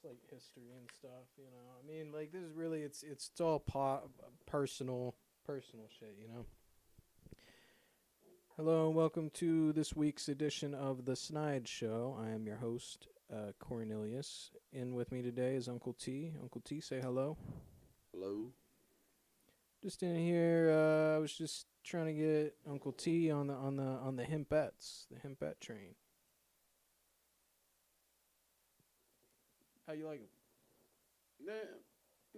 like history and stuff. I mean, like this is really it's all personal shit. Hello and welcome to this week's edition of the Snide Show. I am your host, Cornelius. In with me today is Uncle T. Uncle T, say hello. Hello. Just in here, I was just trying to get Uncle T on the hempettes, the hempette train. How you like them?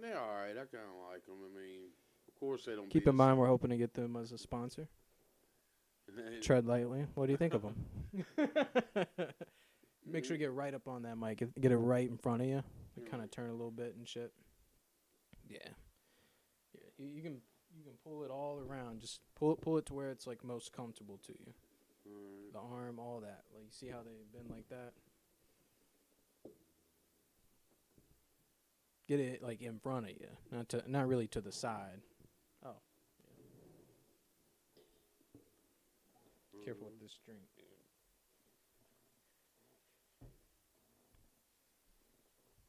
They're all right. I kind of like them. I mean, of course they don't. Keep in mind, we're hoping to get them as a sponsor. Tread lightly. What do you think of them? Make sure you get right up on that mic. Get it right in front of you. Kind of turn a little bit and shit. Yeah. You can pull it all around. Just pull it to where it's like most comfortable to you. The arm, all that. Like, you see how they've been like that? Get it like in front of you, not really to the side. Oh. Yeah. Careful with this drink.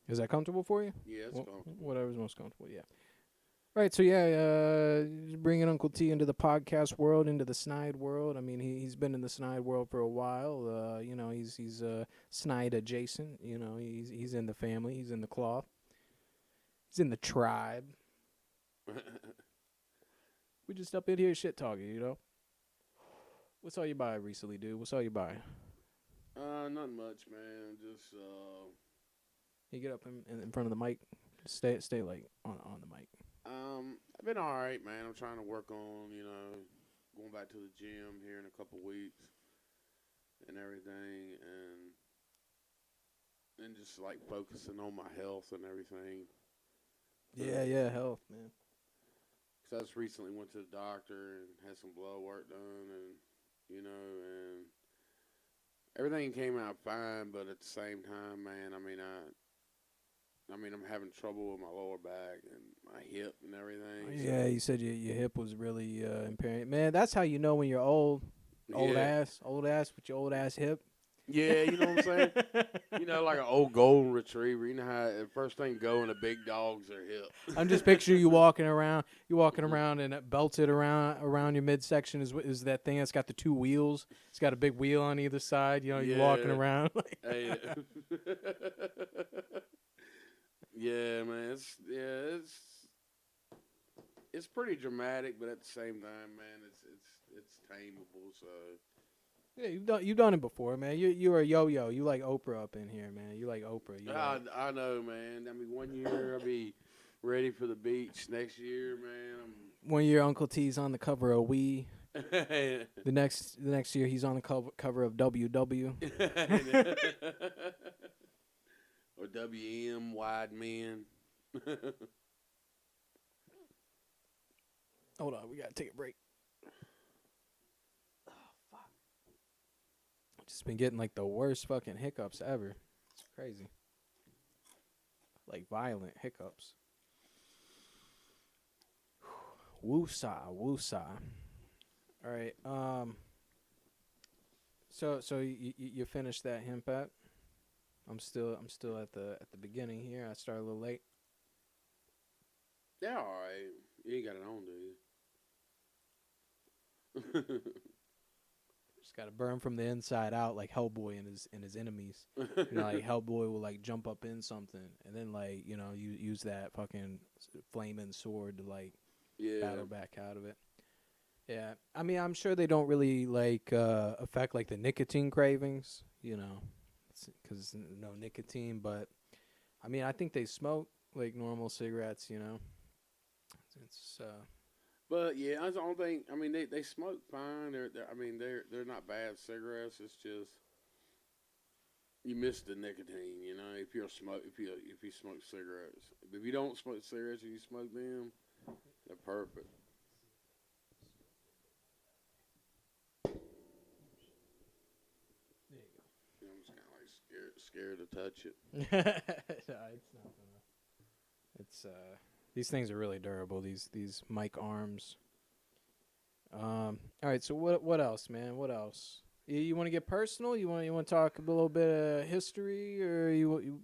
Is that comfortable for you? Yeah, it's comfortable. Whatever's most comfortable, yeah. Right, so bringing Uncle T into the podcast world, into the Snide world. I mean, he's been in the Snide world for a while. He's Snide adjacent. He's in the family. He's in the cloth. He's in the tribe. We just up in here shit talking, What's all you buy recently, dude? What's all you buy? Not much, man. Just You get up in front of the mic. Stay like on the mic. I've been all right, man. I'm trying to work on, going back to the gym here in a couple weeks and everything, and just like focusing on my health and everything. Yeah, health, man. Because I just recently went to the doctor and had some blood work done, and everything came out fine. But at the same time, man, I mean, I'm having trouble with my lower back and my hip and everything. Yeah, you said your hip was really impaired. Man, that's how you know when you're old. Old ass with your old ass hip. Yeah, you know what I'm saying? Like an old golden retriever. You know how the first thing going, the big dogs are hip. I'm just picturing you walking around. You walking around and it belted around your midsection is that thing that's got the two wheels. It's got a big wheel on either side. You're walking around. Hey, yeah, man. It's pretty dramatic, but at the same time, man, it's tameable. So. Yeah, you've done it before, man. You're a yo-yo. You like Oprah up in here, man. You like Oprah. I know, man. I mean, 1 year I'll be ready for the beach. Next year, man, 1 year Uncle T's on the cover of We. The next year he's on the cover of WW. Or WM Wide Men. Hold on, we gotta take a break. Just been getting like the worst fucking hiccups ever. It's crazy. Like violent hiccups. Woosah. All right. So you finished that hempette? I'm still at the beginning here. I started a little late. Yeah, all right. You ain't got it on, do you? Just gotta burn from the inside out, like Hellboy and his enemies. Like Hellboy will like jump up in something, and then like you use that fucking flaming sword to like battle back out of it. Yeah, I mean I'm sure they don't really like affect like the nicotine cravings, because no nicotine. But I mean I think they smoke like normal cigarettes, It's But yeah, that's the only thing. I mean, they smoke fine. They're not bad cigarettes. It's just you miss the nicotine. If you smoke cigarettes. If you don't smoke cigarettes and you smoke them, they're perfect. there you I'm just kind of like scared to touch it. go. No, it's not gonna. It's These things are really durable. These mic arms. All right. So what else, man? What else? You want to get personal? You want to talk a little bit of history, or you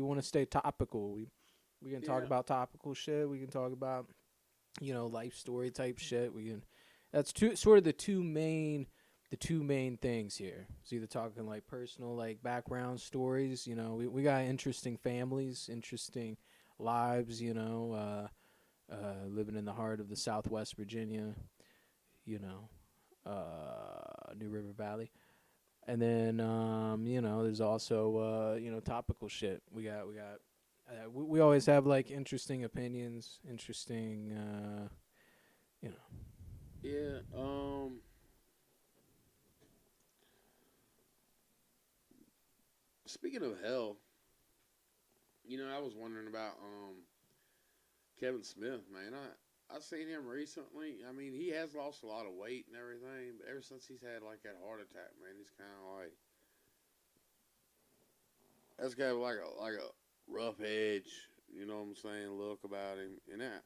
want want to stay topical. We can talk Yeah. about topical shit. We can talk about life story type shit. We can. That's sort of the two main things here. It's either talking like personal like background stories. We got interesting families, interesting lives. Living in the heart of the Southwest Virginia. New River Valley. And then, there's also, topical shit. We always have like interesting opinions, interesting, you know. Yeah. Speaking of health, I was wondering about Kevin Smith, man. I seen him recently. I mean, he has lost a lot of weight and everything, but ever since he's had like that heart attack, man, he's kind of like that's got like a rough edge. You know what I'm saying? Look about him and that.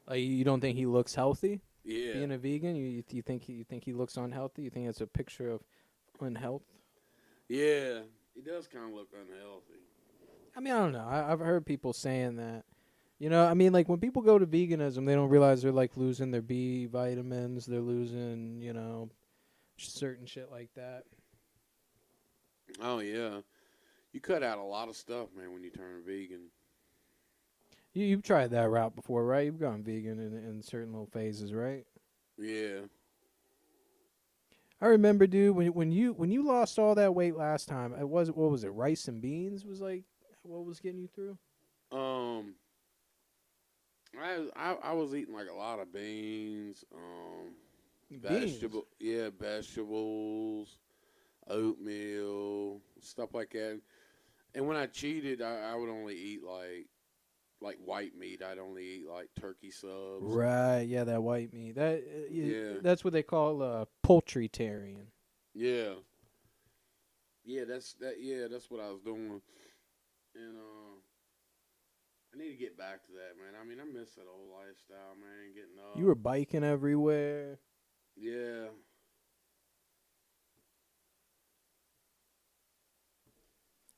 Like, you don't think he looks healthy? Yeah, Being a vegan, you think he looks unhealthy? You think it's a picture of unhealth? yeah. He does kind of look unhealthy. I mean, I don't know. I've heard people saying that. I mean, like when people go to veganism, they don't realize they're like losing their B vitamins. They're losing, certain shit like that. Oh yeah, you cut out a lot of stuff, man, when you turn vegan. You've tried that route before, right? You've gone vegan in certain little phases, right? Yeah. I remember, dude, when you lost all that weight last time, what was it? Rice and beans was like what was getting you through? Um, I was eating like a lot of beans, Beans. vegetables, oatmeal, stuff like that. And when I cheated, I would only eat like white meat. I'd only eat like turkey subs. Right, yeah, that white meat. Yeah. That's what they call poultrytarian. Yeah. Yeah, that's what I was doing. And I need to get back to that, man. I mean, I miss that old lifestyle, man, getting up. You were biking everywhere. Yeah.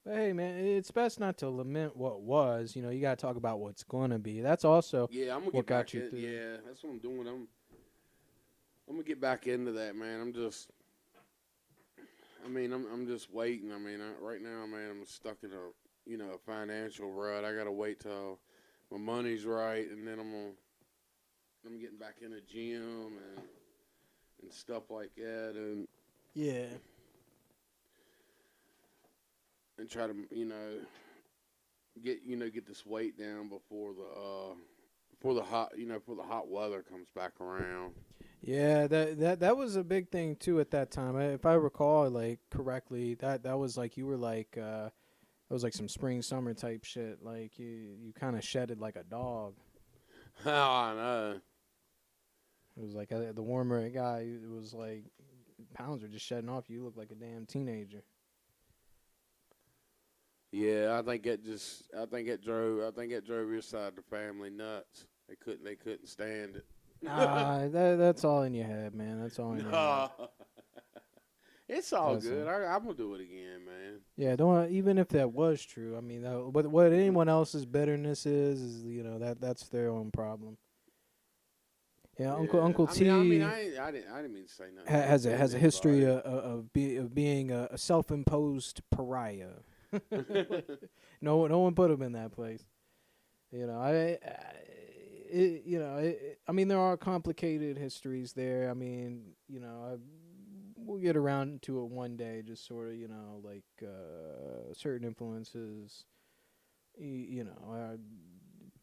But hey, man, it's best not to lament what was. You got to talk about what's gonna be. That's also Yeah, I'm gonna what get back got you in. through. Yeah, that's what I'm doing. I'm gonna get back into that, man. I'm just waiting. I mean, right now, man, I'm stuck in a financial rut. I gotta wait till my money's right, and then I'm getting back in the gym and stuff like that, and Yeah. try to get this weight down before the hot weather comes back around. Yeah, that was a big thing too at that time. If I recall like correctly, that was like you were like it was like some spring summer type shit. Like you kind of shedded like a dog. Oh, I know. It was like the warmer it got, it was like pounds were just shedding off. You looked like a damn teenager. Yeah, I think it drove your side of the family nuts. They couldn't stand it. That's all in your head, man. That's all in your head. No. It's all That's good. I'm gonna do it again, man. Yeah, don't even if that was true. I mean, what anyone else's bitterness is that's their own problem. Yeah, Uncle T I didn't mean to say nothing. has a history anybody. of being a self-imposed pariah. No one put him in that place. I mean, there are complicated histories there. I mean, we'll get around to it one day. Just sort of, like certain influences,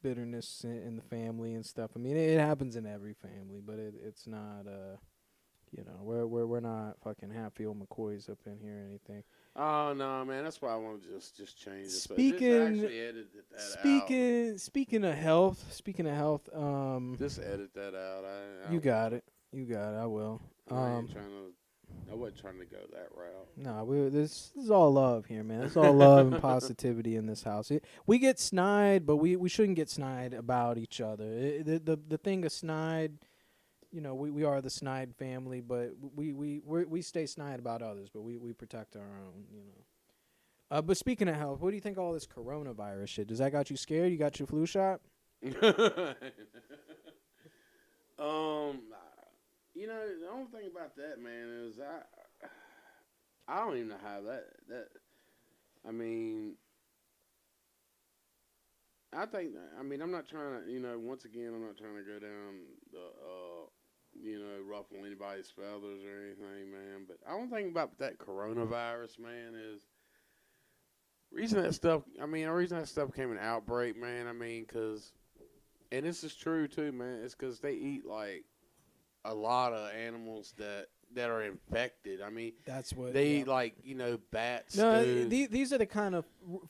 bitterness in the family and stuff. I mean, it happens in every family, but it's not. We're not fucking Hatfield McCoys up in here or anything. Oh no, man! That's why I want to just change it. Speaking of health, just edit that out. You got it. I will. I wasn't trying to go that route. No, this is all love here, man. It's all love and positivity in this house. We get snide, but we shouldn't get snide about each other. The thing of snide, we are the Snide family, but we stay snide about others, but we protect our own, But speaking of health, what do you think of all this coronavirus shit? Does that got you scared? You got your flu shot? um, the only thing about that, man, is I don't even know how that. I mean, I'm not trying to, once again, I'm not trying to go down the, ruffle anybody's feathers or anything, man. But I don't think about that coronavirus, man, is the reason that stuff became an outbreak, man. I mean, and this is true too, man. It's because they eat like a lot of animals that are infected. I mean, That's what they eat like bats. No, stew. these are the kind of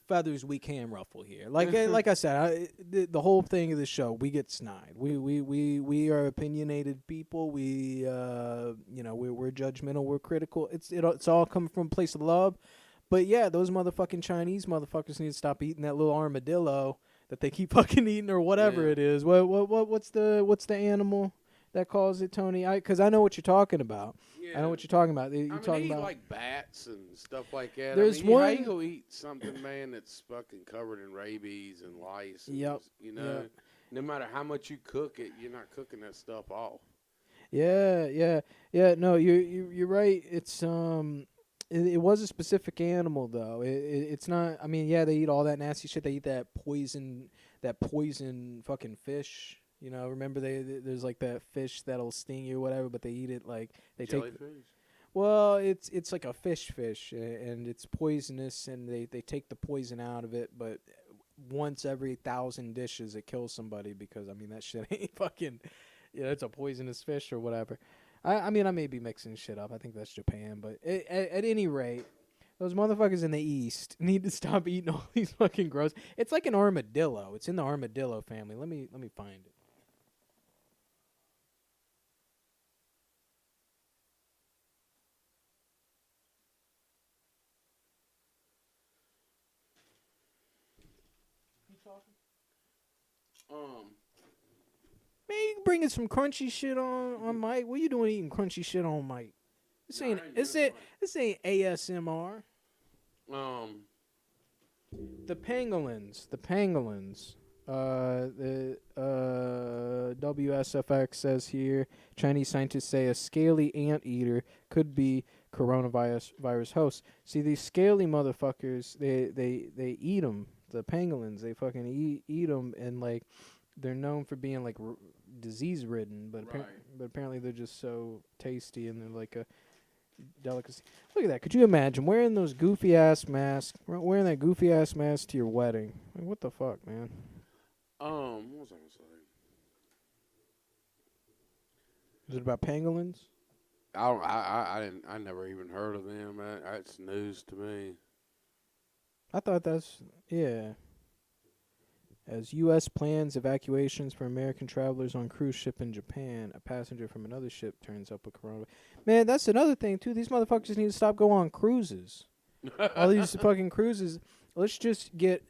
feathers we can ruffle here. Like I said, the whole thing of the show, we get snide. We are opinionated people. We're judgmental. We're critical. It's all coming from a place of love. But yeah, those motherfucking Chinese motherfuckers need to stop eating that little armadillo that they keep fucking eating or whatever it is. What's the animal that calls it, Tony? Because I know what you're talking about. Yeah. I know what you're talking about. You're they talking eat about like bats and stuff like that. There's how one- you go eat something, man, that's fucking covered in rabies and lice. And Yep. No matter how much you cook it, you're not cooking that stuff off. Yeah. No, you're right. It's it was a specific animal though. It's not. I mean, yeah, they eat all that nasty shit. They eat that poison fucking fish. Remember there's like that fish that'll sting you or whatever, but they eat it like they Jellyfish? take. Well, it's like a fish, and it's poisonous, and they take the poison out of it, but once every 1,000 dishes it kills somebody because I mean that shit ain't fucking. It's a poisonous fish or whatever. I mean, I may be mixing shit up. I think that's Japan. But at any rate, those motherfuckers in the East need to stop eating all these fucking gross. It's like an armadillo. It's in the armadillo family. Let me find it. Man, you bringing some crunchy shit on Mike. What you doing eating crunchy shit on Mike? This ain't ASMR. The pangolins. The WSFX says here, Chinese scientists say a scaly anteater could be coronavirus host. See, these scaly motherfuckers, they eat them. The pangolins, they fucking eat them, and like they're known for being like disease ridden, but but apparently they're just so tasty and they're like a delicacy. Look at that. Could you imagine wearing those goofy ass masks? Wearing that goofy ass mask to your wedding? Like, what the fuck, man? What was I gonna say? Is it about pangolins? I never even heard of them. That's news to me. I thought yeah. As U.S. plans evacuations for American travelers on cruise ship in Japan, a passenger from another ship turns up with coronavirus. Man, that's another thing, too. These motherfuckers need to stop going on cruises. All these fucking cruises. Let's just get...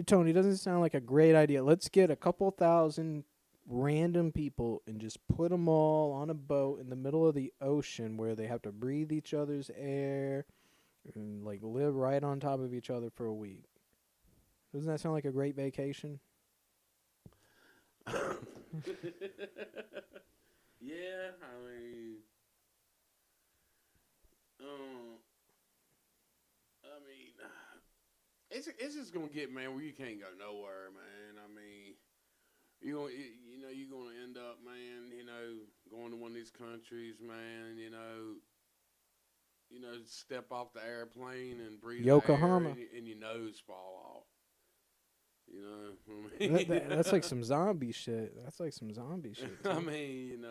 Tony, doesn't sound like a great idea. Let's get a couple thousand random people and just put them all on a boat in the middle of the ocean where they have to breathe each other's air and, like, live right on top of each other for a week. Doesn't that sound like a great vacation? Yeah, I mean, it's just gonna get, man, where you can't go nowhere, man. I mean, you're gonna end up, man, going to one of these countries, man, step off the airplane and breathe Yokohama. the air and your nose fall off. I mean? That's like some zombie shit. Too. I mean,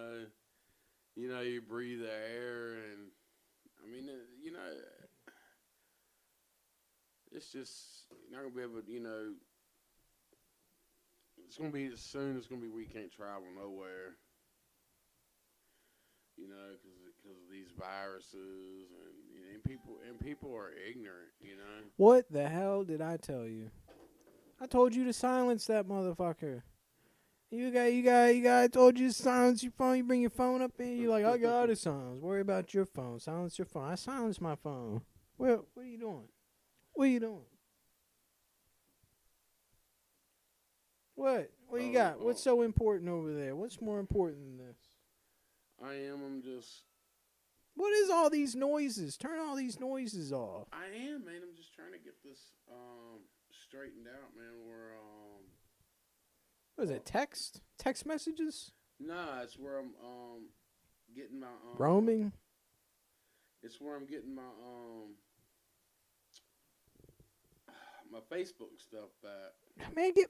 you breathe the air, and I mean, it's just you're not gonna be able to, it's gonna be soon. It's gonna be we can't travel nowhere, because of these viruses and people are ignorant, What the hell did I tell you? I told you to silence that motherfucker. I told you to silence your phone. You bring your phone up in. You're like, I got it silence. Worry about your phone. Silence your phone. I silenced my phone. What are you doing? What are you doing? What? What you Oh, got? oh, What's so important over there? What's more important than this? I'm just. What is all these noises? Turn all these noises off. I am, man. I'm just trying to get this straightened out, man. We're What is it? Text? Text messages? Nah, it's where I'm getting my Roaming? It's where I'm getting my my Facebook stuff back. Man, get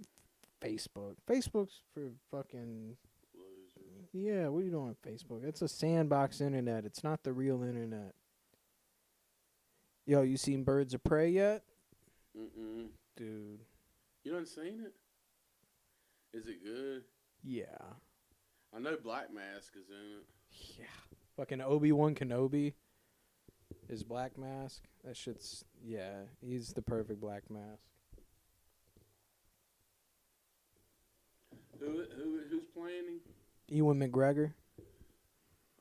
Facebook. Facebook's for fucking... Loser. Yeah, what are you doing on Facebook? It's a sandbox internet. It's not the real internet. Yo, you seen Birds of Prey yet? Mm-mm. Dude. You haven't seen it? Is it good? Yeah. I know Black Mask is in it. Yeah. Fucking Obi-Wan Kenobi is Black Mask. That shit's... Yeah, he's the perfect Black Mask. Who's playing him? Ewan McGregor.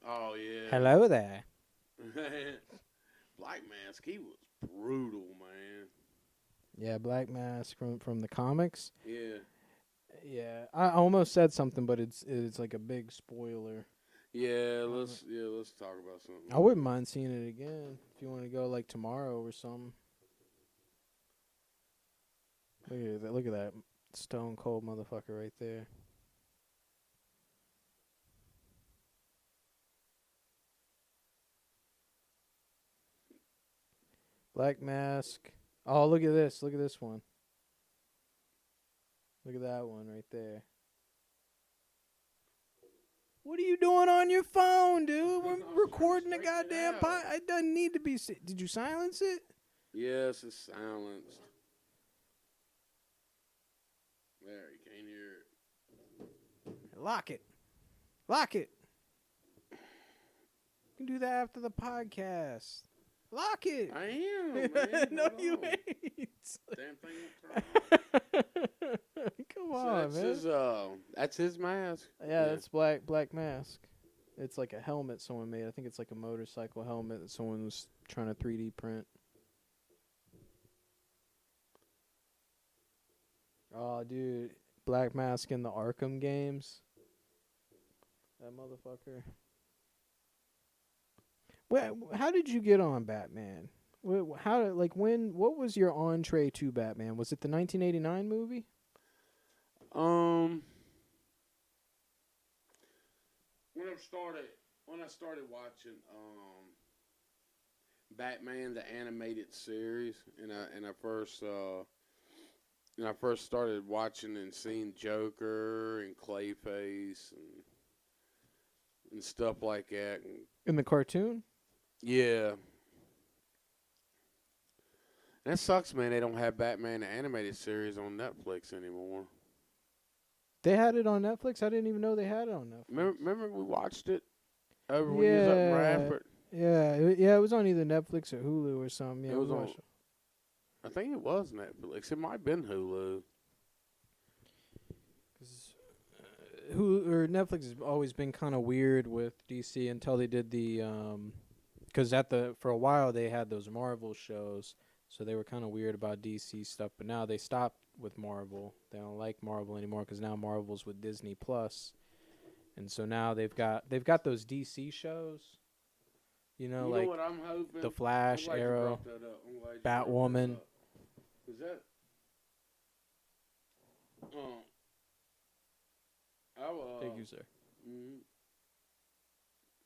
Oh yeah. Hello there. Black Mask, he was brutal, man. Yeah, Black Mask from the comics. Yeah. Yeah, I almost said something, but it's like a big spoiler. Yeah, let's talk about something. I wouldn't mind seeing it again if you want to go like tomorrow or something. Look at that stone cold motherfucker right there. Black Mask. Oh, look at this. Look at this one. Look at that one right there. What are you doing on your phone, dude? We're recording a goddamn pod. It doesn't need to be. Did you silence it? Yes, it's silenced. There, you can't hear it. Lock it. Lock it. You can do that after the podcast. Lock it. I am, man. No, Hold you on. ain't. Damn thing won't turn on. Come on, man. That's his mask. Yeah, that's Black Mask. It's like a helmet someone made. I think it's like a motorcycle helmet that someone was trying to 3D print. Oh, dude. Black Mask in the Arkham games. That motherfucker. How did you get on Batman? What was your entree to Batman? Was it the 1989 movie? When I started watching Batman the animated series, and I first started watching and seeing Joker and Clayface and stuff like that. And In the cartoon? yeah. And that sucks, man. They don't have Batman the animated series on Netflix anymore. They had it on Netflix? I didn't even know they had it on Netflix. Remember we watched it over when you was up in Radford? Yeah, it was on either Netflix or Hulu or something. Yeah, It was on. I think it was Netflix. It might have been Hulu. Netflix has always been kind of weird with DC until they did the because for a while they had those Marvel shows, so they were kind of weird about DC stuff. But now they stopped with Marvel. They don't like Marvel anymore because now Marvel's with Disney Plus, and so now they've got those DC shows. You know, like what I'm hoping? The Flash, Arrow, Batwoman. Is that? Thank you, sir.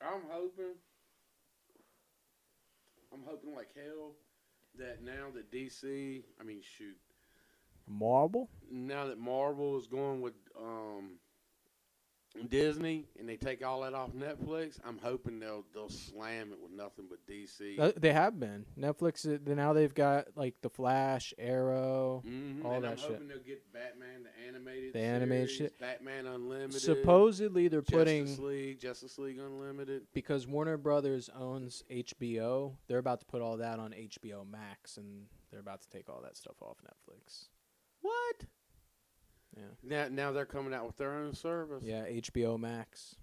I'm hoping like hell that now that Marvel? now that Marvel is going with Disney and they take all that off Netflix, I'm hoping they'll slam it with nothing but DC. They have been. Netflix, now they've got like The Flash, Arrow, all and that shit. I'm hoping they'll get Batman the animated series, shit. Batman Unlimited. Supposedly they're putting Justice League Unlimited. Because Warner Brothers owns HBO, they're about to put all that on HBO Max, and they're about to take all that stuff off Netflix. What? Yeah. Now they're coming out with their own service. Yeah, HBO Max.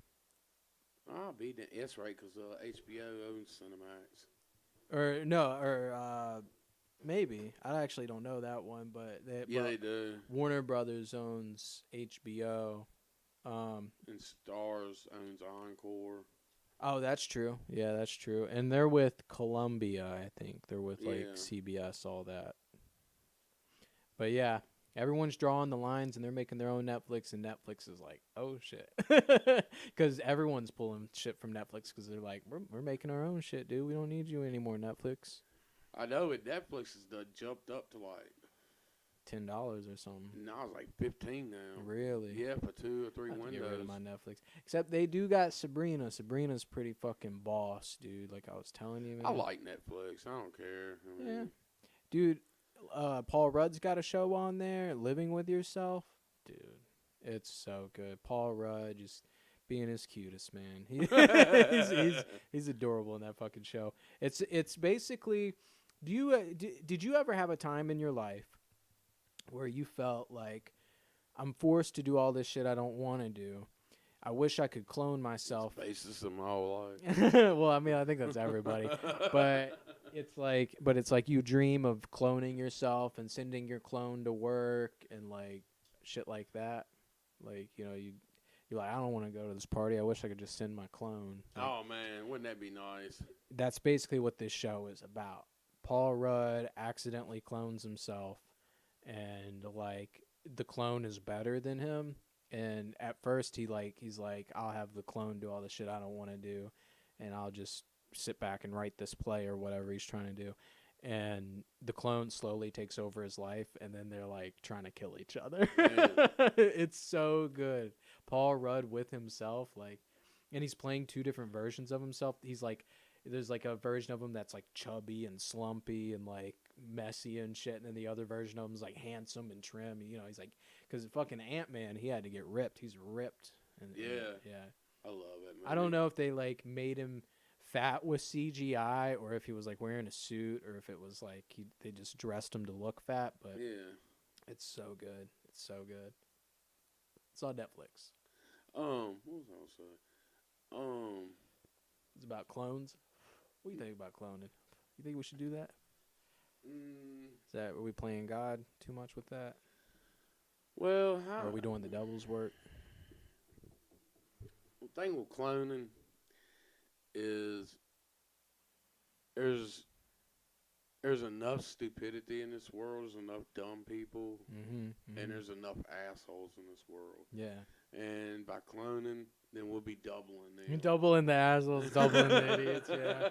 That's right, because HBO owns Cinemax. Maybe. I actually don't know that one, but Yeah, they do. Warner Brothers owns HBO. And Stars owns Encore. Oh, that's true. Yeah, that's true. And they're with Columbia, I think. They're with like Yeah. CBS, all that. But yeah, everyone's drawing the lines and they're making their own Netflix, and Netflix is like, oh shit, because everyone's pulling shit from Netflix because they're like, we're making our own shit, dude. We don't need you anymore, Netflix. I know it. Netflix has done jumped up to like $10 or something. now it's like 15 now. Really? Yeah, for 2 or 3 I have to windows. get rid of my Netflix. Except they do got Sabrina. Sabrina's pretty fucking boss, dude. Like I was telling you, man. I like Netflix. I don't care. I mean, Yeah. Dude, Paul Rudd's got a show on there, Living with Yourself. Dude, it's so good. Paul Rudd just being his cutest, man. He's adorable in that fucking show. It's basically, did you ever have a time in your life where you felt like, I'm forced to do all this shit I don't want to do? I wish I could clone myself. basis of my whole life. Well, I mean, I think that's everybody. But it's like you dream of cloning yourself and sending your clone to work and like shit like that. Like, you know, you're like, I don't want to go to this party. I wish I could just send my clone. Like, Oh man, wouldn't that be nice? that's basically what this show is about. Paul Rudd accidentally clones himself, and like the clone is better than him. And at first he's like, I'll have the clone do all the shit I don't want to do, and I'll just sit back and write this play or whatever he's trying to do. And the clone slowly takes over his life, and then they're like trying to kill each other. It's so good. Paul Rudd with himself, like, and he's playing two different versions of himself. He's like, there's like a version of him that's like chubby and slumpy and like messy and shit, and then the other version of him is like handsome and trim. You know, he's like, because fucking Ant-Man, he had to get ripped. He's ripped. And yeah. I love it, man. I don't know if they like made him fat with CGI or if he was like wearing a suit or if it was like they just dressed him to look fat. But Yeah. it's so good. It's so good. It's on Netflix. What was I gonna say? It's about clones. What do you think about cloning? You think we should do that? Are we playing God too much with that? Well, Or are we doing the devil's work? The thing with cloning is there's enough stupidity in this world. There's enough dumb people, and there's enough assholes in this world. Yeah. And by cloning, then we'll be doubling them. You're doubling the assholes, doubling the idiots. Yeah.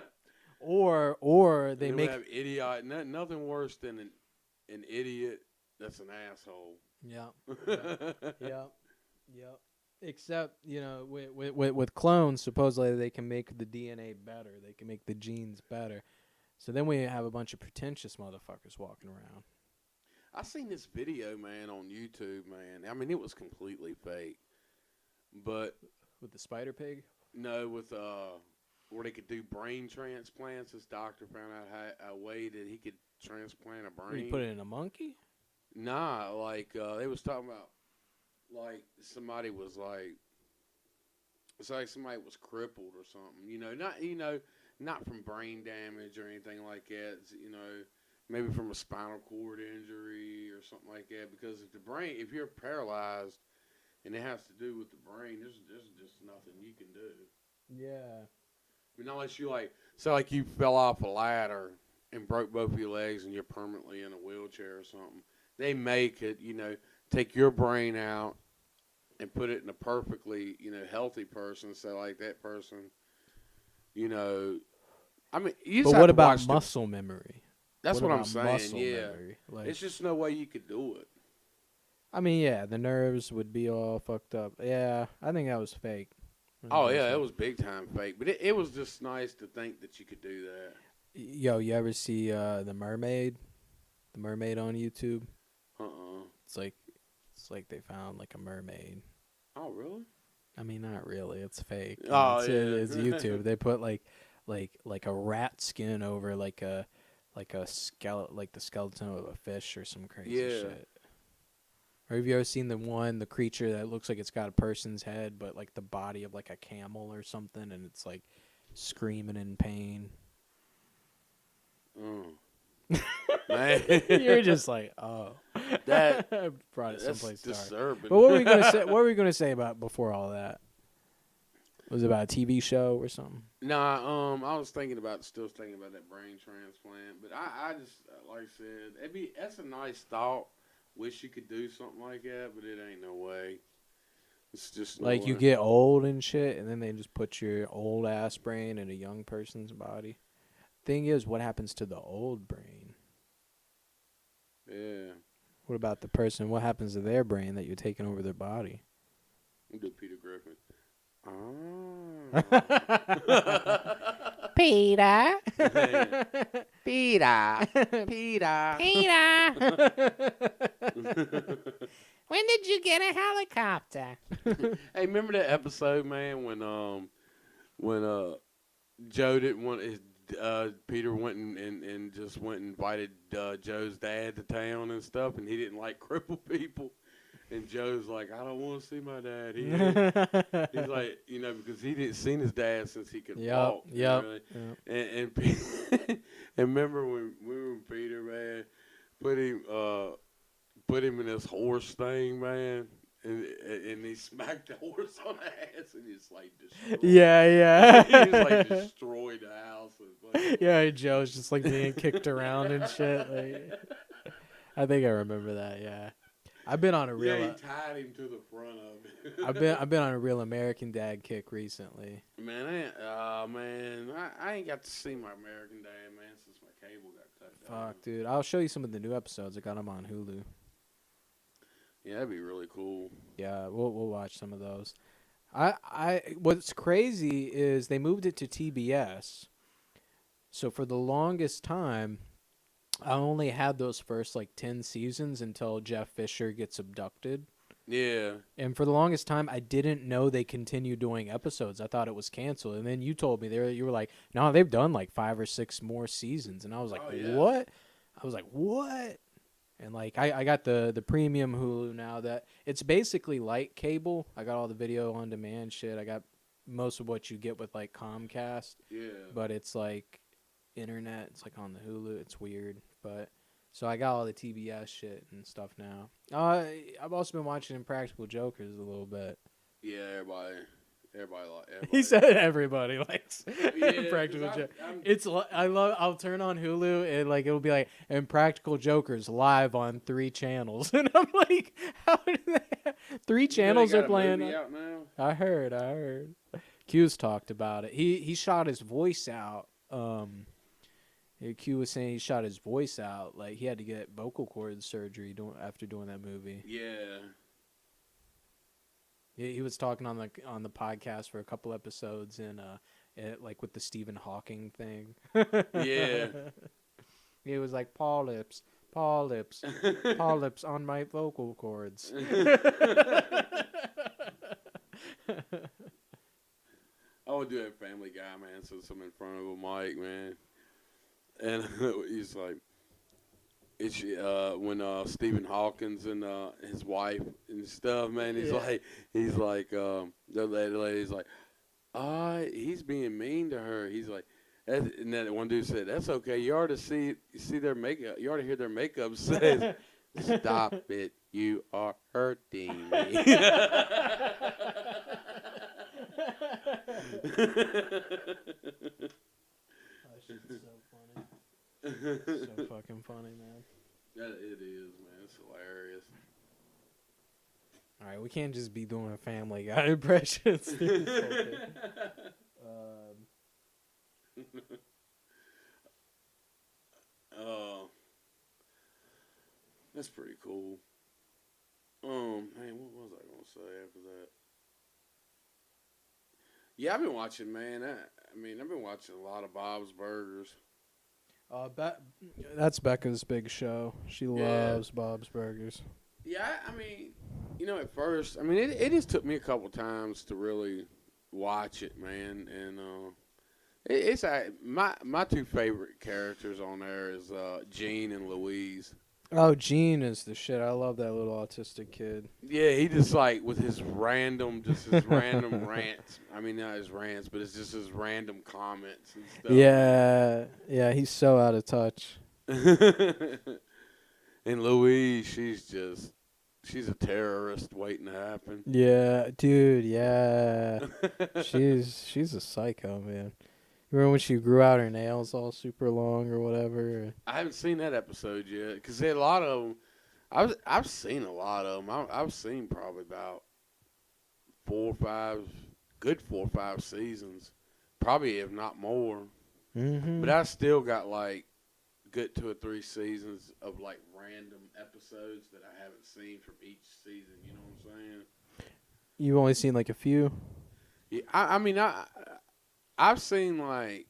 Or they make have idiot. Nothing worse than an idiot that's an asshole. Yeah. Except, you know, with clones, supposedly they can make the DNA better. They can make the genes better. So then we have a bunch of pretentious motherfuckers walking around. I seen this video, man, on YouTube, man. I mean, it was completely fake. But With the spider pig? no, with where they could do brain transplants. This doctor found out a way that he could transplant a brain. You put it in a monkey? Nah, like they was talking about, like somebody was like, it's like somebody was crippled or something. Not from brain damage or anything like that. It's, maybe from a spinal cord injury or something like that. Because if you're paralyzed, and it has to do with the brain, there's just nothing you can do. Yeah. I mean, unless you like you fell off a ladder and broke both of your legs and you're permanently in a wheelchair or something. They make it, take your brain out and put it in a perfectly, healthy person. So like that person, I mean, you just But have what to about watch muscle memory? That's what I'm about saying. muscle Yeah, memory? Like, it's just no way you could do it. I mean, yeah, the nerves would be all fucked up. Yeah, I think that was fake. Oh yeah, it was big time fake, but it was just nice to think that you could do that. Yo, you ever see the mermaid? The mermaid on YouTube? It's like they found like a mermaid. Oh really? I mean, not really. It's fake. Oh It's YouTube. They put like a rat skin over like a skeleton, like the skeleton of a fish or some crazy shit. Or have you ever seen the creature that looks like it's got a person's head, but like the body of like a camel or something, and it's like screaming in pain? Man. You're just like, oh, That- brought it That's someplace dark. disturbing. But what were we gonna say? What were we gonna say about before all that? Was it about a TV show or something? Nah, I was still thinking about that brain transplant, but I just like I said, that's a nice thought. Wish you could do something like that, but it ain't no way. It's just no Like you way. get old and shit, and then they just put your old ass brain in a young person's body. Thing is, what happens to the old brain? Yeah, What about the person? What happens to their brain that you're taking over their body? we'll do Peter Griffin. Peter. Peter. Peter. When did you get a helicopter? Hey, remember that episode, man, when Joe didn't want his Peter went and just went and invited Joe's dad to town and stuff, and he didn't like crippled people. And Joe's like, I don't want to see my dad. He's like, because he didn't seen his dad since he could walk. Yep. And and remember when Peter, man, put him in this horse thing, man, and he smacked the horse on the ass and just like destroyed. Yeah. He just like destroyed the house. Yeah, Joe's just like being kicked around and shit. Like, I think I remember that. Yeah, I've been on a real. Yeah, he tied him to the front of it. I've been on a real American Dad kick recently. Man, I ain't got to see my American Dad, man, since my cable got cut down. Fuck, dude. I'll show you some of the new episodes. I got them on Hulu. Yeah, that'd be really cool. Yeah, we'll watch some of those. What's crazy is they moved it to TBS. So for the longest time, I only had those first like 10 seasons until Jeff Fisher gets abducted. Yeah. And for the longest time, I didn't know they continued doing episodes. I thought it was canceled. And then you told me you were like, no, they've done like 5 or 6 more seasons. And I was like, what? I was like, what? And like I got the premium Hulu now that it's basically like cable. I got all the video on demand shit. I got most of what you get with like Comcast. Yeah. But it's like internet. It's like on the Hulu. It's weird. But so I got all the TBS shit and stuff now. I've also been watching Impractical Jokers a little bit. Yeah, everybody. He said everybody likes Yeah, Impractical Jokers. I'll turn on Hulu and like it'll be like Impractical Jokers live on 3 channels, and I'm like, how do they have 3 channels are playing? Out now? I heard. Q's talked about it. He shot his voice out. Q was saying he shot his voice out. Like he had to get vocal cord surgery after doing that movie. Yeah. He was talking on the podcast for a couple episodes and like with the Stephen Hawking thing. Yeah. He was like paw lips on my vocal cords. I would do that Family Guy, man, since I'm in front of a mic, man. And he's like, it's when Stephen Hawkins and his wife and stuff, man. He's like, the lady's like, he's being mean to her. He's like, and then one dude said, "That's okay. You ought to see their makeup. You ought to hear their makeup says, stop it. You are hurting me." So fucking funny, man. It is, man. It's hilarious. All right, we can't just be doing Family Guy impressions. That's pretty cool. Man, what was I gonna say after that? Yeah, I've been watching, man. I've been watching a lot of Bob's Burgers. That's Becca's big show. She loves Bob's Burgers. Yeah, at first, it just took me a couple times to really watch it, man. And it's my 2 favorite characters on there is Gene and Louise. Oh, Gene is the shit. I love that little autistic kid. Yeah, he just like with his random rants. I mean, not his rants, but it's just his random comments and stuff. Yeah, he's so out of touch. And Louise, she's a terrorist waiting to happen. Yeah, dude. Yeah, she's a psycho, man. Remember when she grew out her nails all super long or whatever? I haven't seen that episode yet because a lot of them. I've seen a lot of them. I've seen probably about 4 or 5 seasons, probably if not more. Mm-hmm. But I still got like good 2 or 3 seasons of like random episodes that I haven't seen from each season. You know what I'm saying? You've only seen like a few. Yeah, I mean I've seen like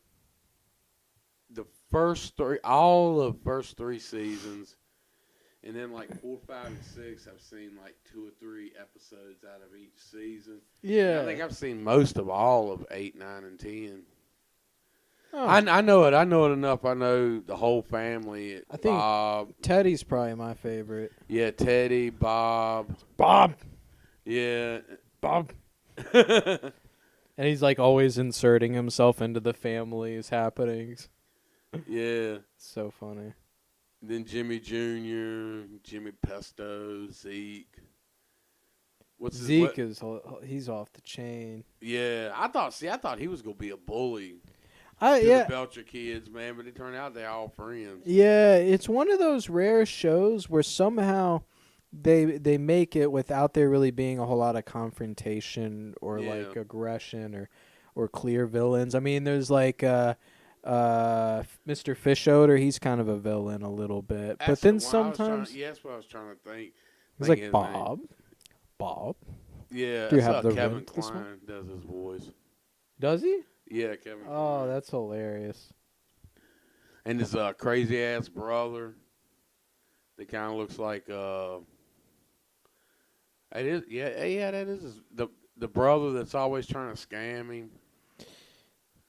the first three, all of first 3 seasons, and then like 4, 5, and 6. I've seen like 2 or 3 episodes out of each season. Yeah. I think I've seen most of all of 8, 9, and 10. Oh. I know it. I know it enough. I know the whole family. I think Bob. Teddy's probably my favorite. Yeah, Teddy, Bob. Bob. Yeah. Bob. And he's like always inserting himself into the family's happenings. Yeah. So funny. Then Jimmy Jr., Jimmy Pesto, Zeke. Zeke he's off the chain. Yeah, I thought he was gonna be a bully to Yeah. the Belcher kids, man, but it turned out they're all friends. Yeah, it's one of those rare shows where somehow they make it without there really being a whole lot of confrontation or like aggression or clear villains. I mean, there's like Mr. Fishoder, he's kind of a villain a little bit. But then sometimes that's what I was trying to think. he's like Bob. Bob. Yeah, Do you I have saw the Kevin rent this Kline one? does his voice. Does he? Yeah, Kevin Oh, Kline. that's hilarious. And his crazy ass brother that kind of looks like it is that is the brother that's always trying to scam him.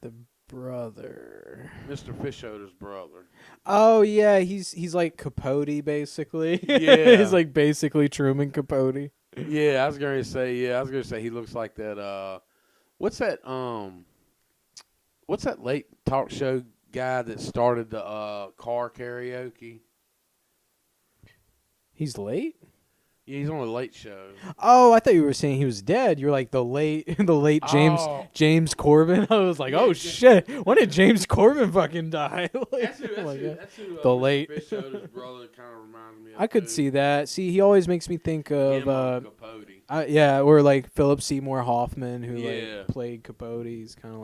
The brother. Mr. Fishoder's brother. Oh yeah, he's like Capote basically. Yeah. He's like basically Truman Capote. Yeah, I was gonna say he looks like that what's that late talk show guy that started the car karaoke? He's late? Yeah, he's on a late show. Oh, I thought you were saying he was dead. You're like the late James Corbin. I was like, oh shit, when did James Corbin fucking die? That's who the late Mr. Fishoder's brother kind of reminds me of. I could see that. See, he always makes me think of Capote. or like Philip Seymour Hoffman, who Yeah. like played Capote. He's kind of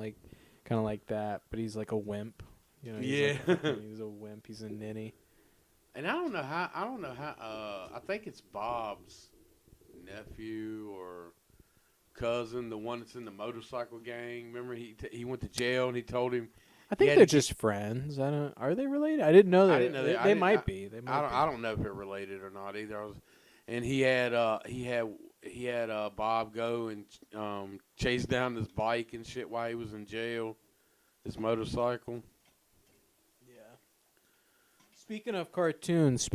like that, but he's like a wimp. You know, Yeah. he's a wimp. He's a ninny. And I don't know how. I think it's Bob's nephew or cousin, the one that's in the motorcycle gang. Remember, he went to jail and he told him. I think they're just friends. Are they related? I didn't know that. I didn't know that. They might be. I don't know if they're related or not either. And he had Bob go and chase down this bike and shit while he was in jail. This motorcycle. Speaking of cartoons,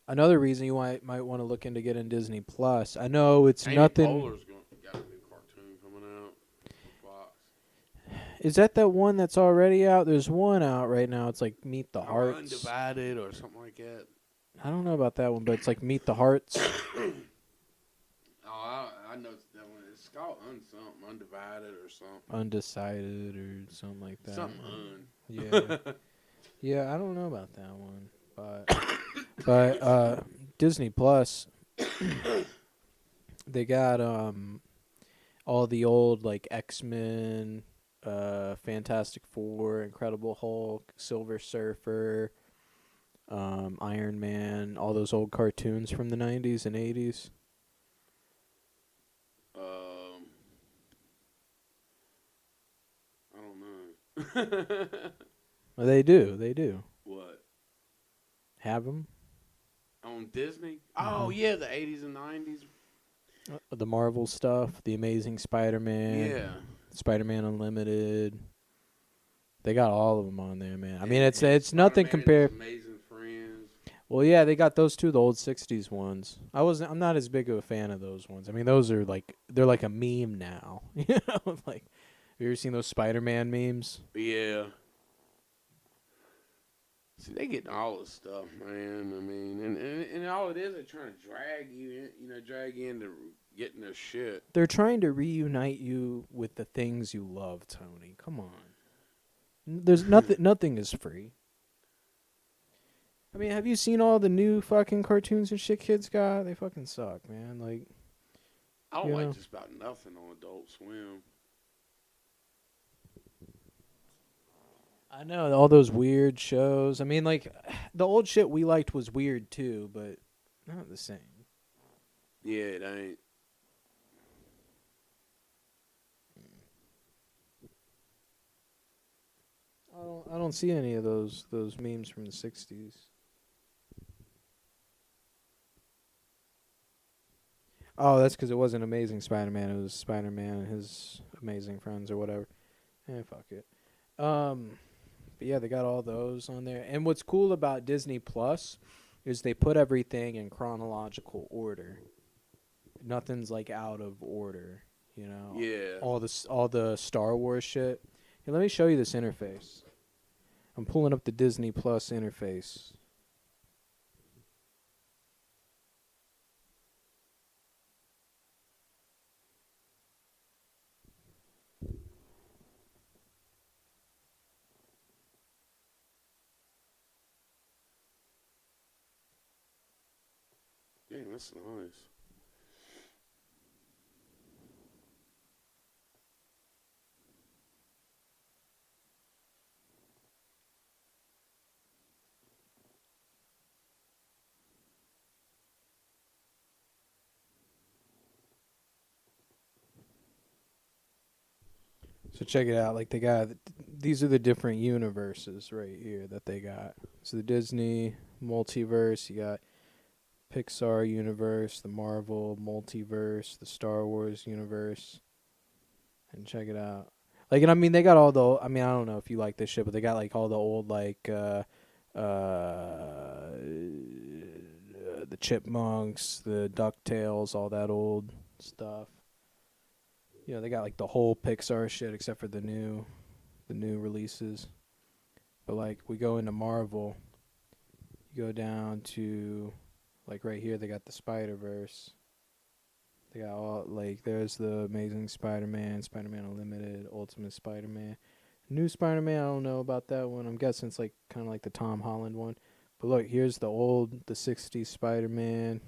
another reason you might want to look into getting Disney Plus. I know it's Amy nothing. Poehler's got a new cartoon coming out. Fox. Is that one that's already out? There's one out right now. It's like Meet the Hearts. Undivided or something like that. I don't know about that one, but it's like Meet the Hearts. I know that one. It's called Undivided or something. Undecided or something like that. Something Yeah. Yeah, I don't know about that one, but Disney Plus, they got all the old like X-Men, Fantastic Four, Incredible Hulk, Silver Surfer, Iron Man, all those old cartoons from the 90s and 80s. I don't know. Well, they do. What? Have them? On Disney? Oh, yeah, the 80s and 90s. The Marvel stuff, The Amazing Spider-Man. Yeah. Spider-Man Unlimited. They got all of them on there, man. I mean, it's nothing compared. Amazing Friends. Well, yeah, they got those too, the old '60s ones. I'm not as big of a fan of those ones. I mean, those are they're like a meme now. You know, like, have you ever seen those Spider-Man memes? Yeah. See, they getting all this stuff, man. I mean, and all it is, they're trying to drag you in, drag you into getting their shit. They're trying to reunite you with the things you love, Tony. Come on. There's nothing. Nothing is free. I mean, have you seen all the new fucking cartoons and shit kids got? They fucking suck, man. Like, I don't like just about nothing on Adult Swim. I know all those weird shows. I mean, like, the old shit we liked was weird too, but not the same. Yeah, it ain't. I don't see any of those memes from the 60s. Oh, that's because it wasn't Amazing Spider-Man. It was Spider-Man and his amazing friends or whatever. Fuck it. But yeah, they got all those on there. And what's cool about Disney Plus is they put everything in chronological order. Nothing's like out of order, you know. Yeah. All the Star Wars shit. Here, let me show you this interface. I'm pulling up the Disney Plus interface. Dang, that's nice. So check it out. Like they got these are the different universes right here that they got. So the Disney multiverse, you got Pixar universe, the Marvel multiverse, the Star Wars universe. And check it out. Like, and I mean, they got all the. I mean, I don't know if you like this shit, but they got like all the old the Chipmunks, the DuckTales, all that old stuff. You know, they got like the whole Pixar shit except for the new releases. But like, we go into Marvel. You go down to, like right here, they got the Spider-Verse. They got all, like, there's the Amazing Spider-Man, Spider-Man Unlimited, Ultimate Spider-Man. New Spider-Man, I don't know about that one. I'm guessing it's like kind of like the Tom Holland one. But look, here's the 60s Spider-Man.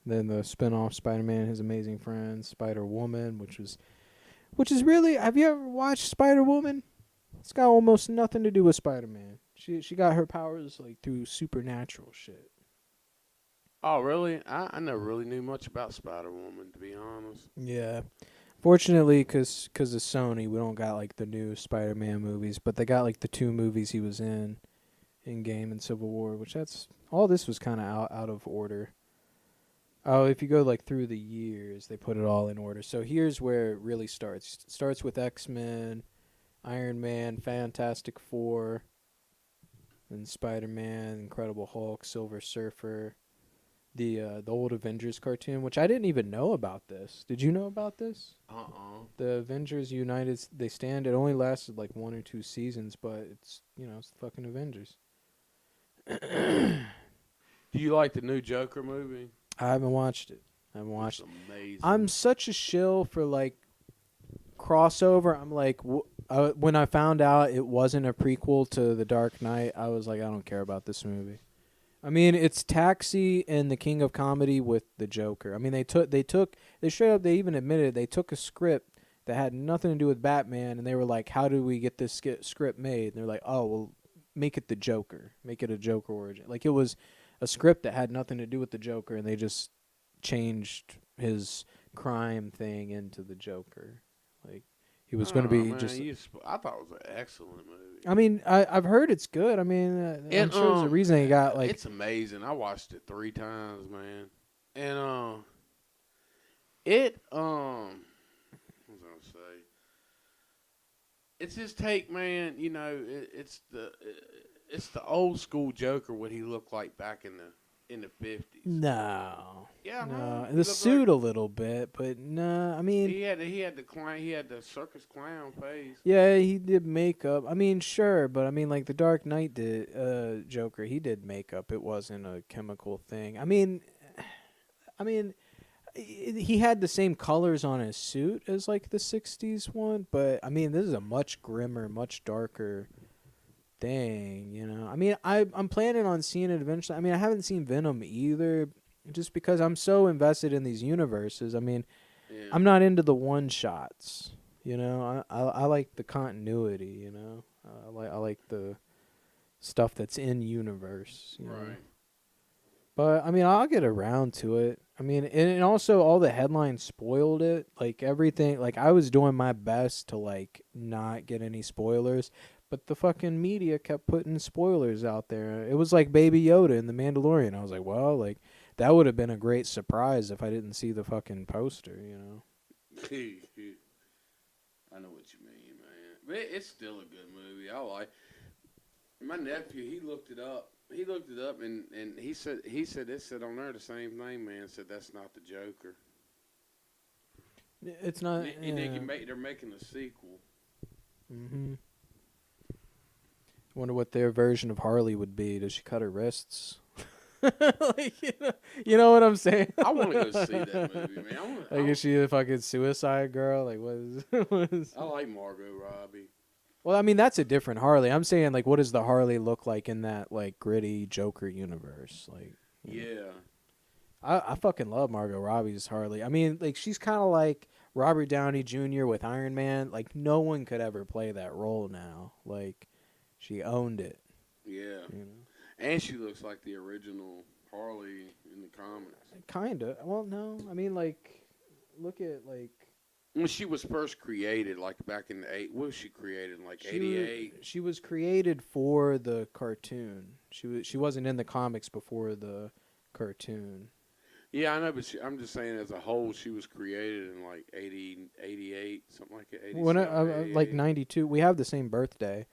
Then the spin-off Spider-Man, His Amazing Friends, Spider-Woman, which is really, have you ever watched Spider-Woman? It's got almost nothing to do with Spider-Man. She got her powers like through supernatural shit. Oh, really? I never really knew much about Spider-Woman, to be honest. Yeah. Fortunately, cause of Sony, we don't got like the new Spider-Man movies, but they got like the 2 movies he was in Game and Civil War, which that's all. This was kind of out of order. Oh, if you go like through the years, they put it all in order. So here's where it really starts. It starts with X-Men, Iron Man, Fantastic Four, then Spider-Man, Incredible Hulk, Silver Surfer, the old Avengers cartoon, which I didn't even know about this. Did you know about this? The Avengers United They Stand. It only lasted like 1 or 2 seasons, but it's it's the fucking Avengers. Do you like the new Joker movie? I haven't watched it. It's amazing. I'm such a shill for like crossover. I'm like, when I found out it wasn't a prequel to The Dark Knight, I was like, I don't care about this movie. I mean, it's Taxi and the King of Comedy with the Joker. I mean, they straight up, they even admitted they took a script that had nothing to do with Batman, and they were like, how do we get this script made? And they're like, oh, well, make it the Joker. Make it a Joker origin. Like, it was a script that had nothing to do with the Joker, and they just changed his crime thing into the Joker. Like, he was going to be I thought it was an excellent movie. I mean, I've heard it's good. I mean, I'm sure there's a reason he got like. It's amazing. I watched it 3 times, man, and it what was I gonna say? It's his take, man. It's the old school Joker what he looked like back in in the 50s. No. Yeah, No. he The looked suit like a little bit, but no. I mean, he had the circus clown face. yeah, he did makeup. I mean, sure, but I mean, like the Dark Knight did, Joker, he did makeup. It wasn't a chemical thing. I mean, he had the same colors on his suit as like the '60s one, but I mean, this is a much grimmer, much darker thing. You know, I mean, I'm planning on seeing it eventually. I mean, I haven't seen Venom either, just because I'm so invested in these universes. I mean, Yeah. I'm not into the one shots. You know, I like the continuity. You know, I like the stuff that's in universe. You know? Right. But I mean, I'll get around to it. I mean, and also all the headlines spoiled it. Like everything, like I was doing my best to like not get any spoilers, but the fucking media kept putting spoilers out there. It was like Baby Yoda in The Mandalorian. I was like, well, like that would have been a great surprise if I didn't see the fucking poster, you know. I know what you mean, man. But it's still a good movie. I like. My nephew, he looked it up. He looked it up, and he said it said on there the same thing, man. Said that's not the Joker. It's not. They're making a sequel. Mhm. Wonder what their version of Harley would be. Does she cut her wrists? Like, you know what I'm saying? I want to go see that movie, man. Like, is she a fucking suicide girl? Like, what is? I like Margot Robbie. Well, I mean, that's a different Harley. I'm saying, like, what does the Harley look like in that, like, gritty Joker universe? Like, Yeah. I fucking love Margot Robbie's Harley. I mean, like, she's kind of like Robert Downey Jr. with Iron Man. Like, no one could ever play that role now. Like, she owned it. Yeah. You know? And she looks like the original Harley in the comics. Kinda. Well, no. I mean, like, look at like When she was first created, like back in the what was she created in like '88? she was created for the cartoon. She wasn't in the comics before the cartoon. Yeah, I know, but I'm just saying as a whole, she was created in like 80, 88, something like that. When 87, like 92, we have the same birthday.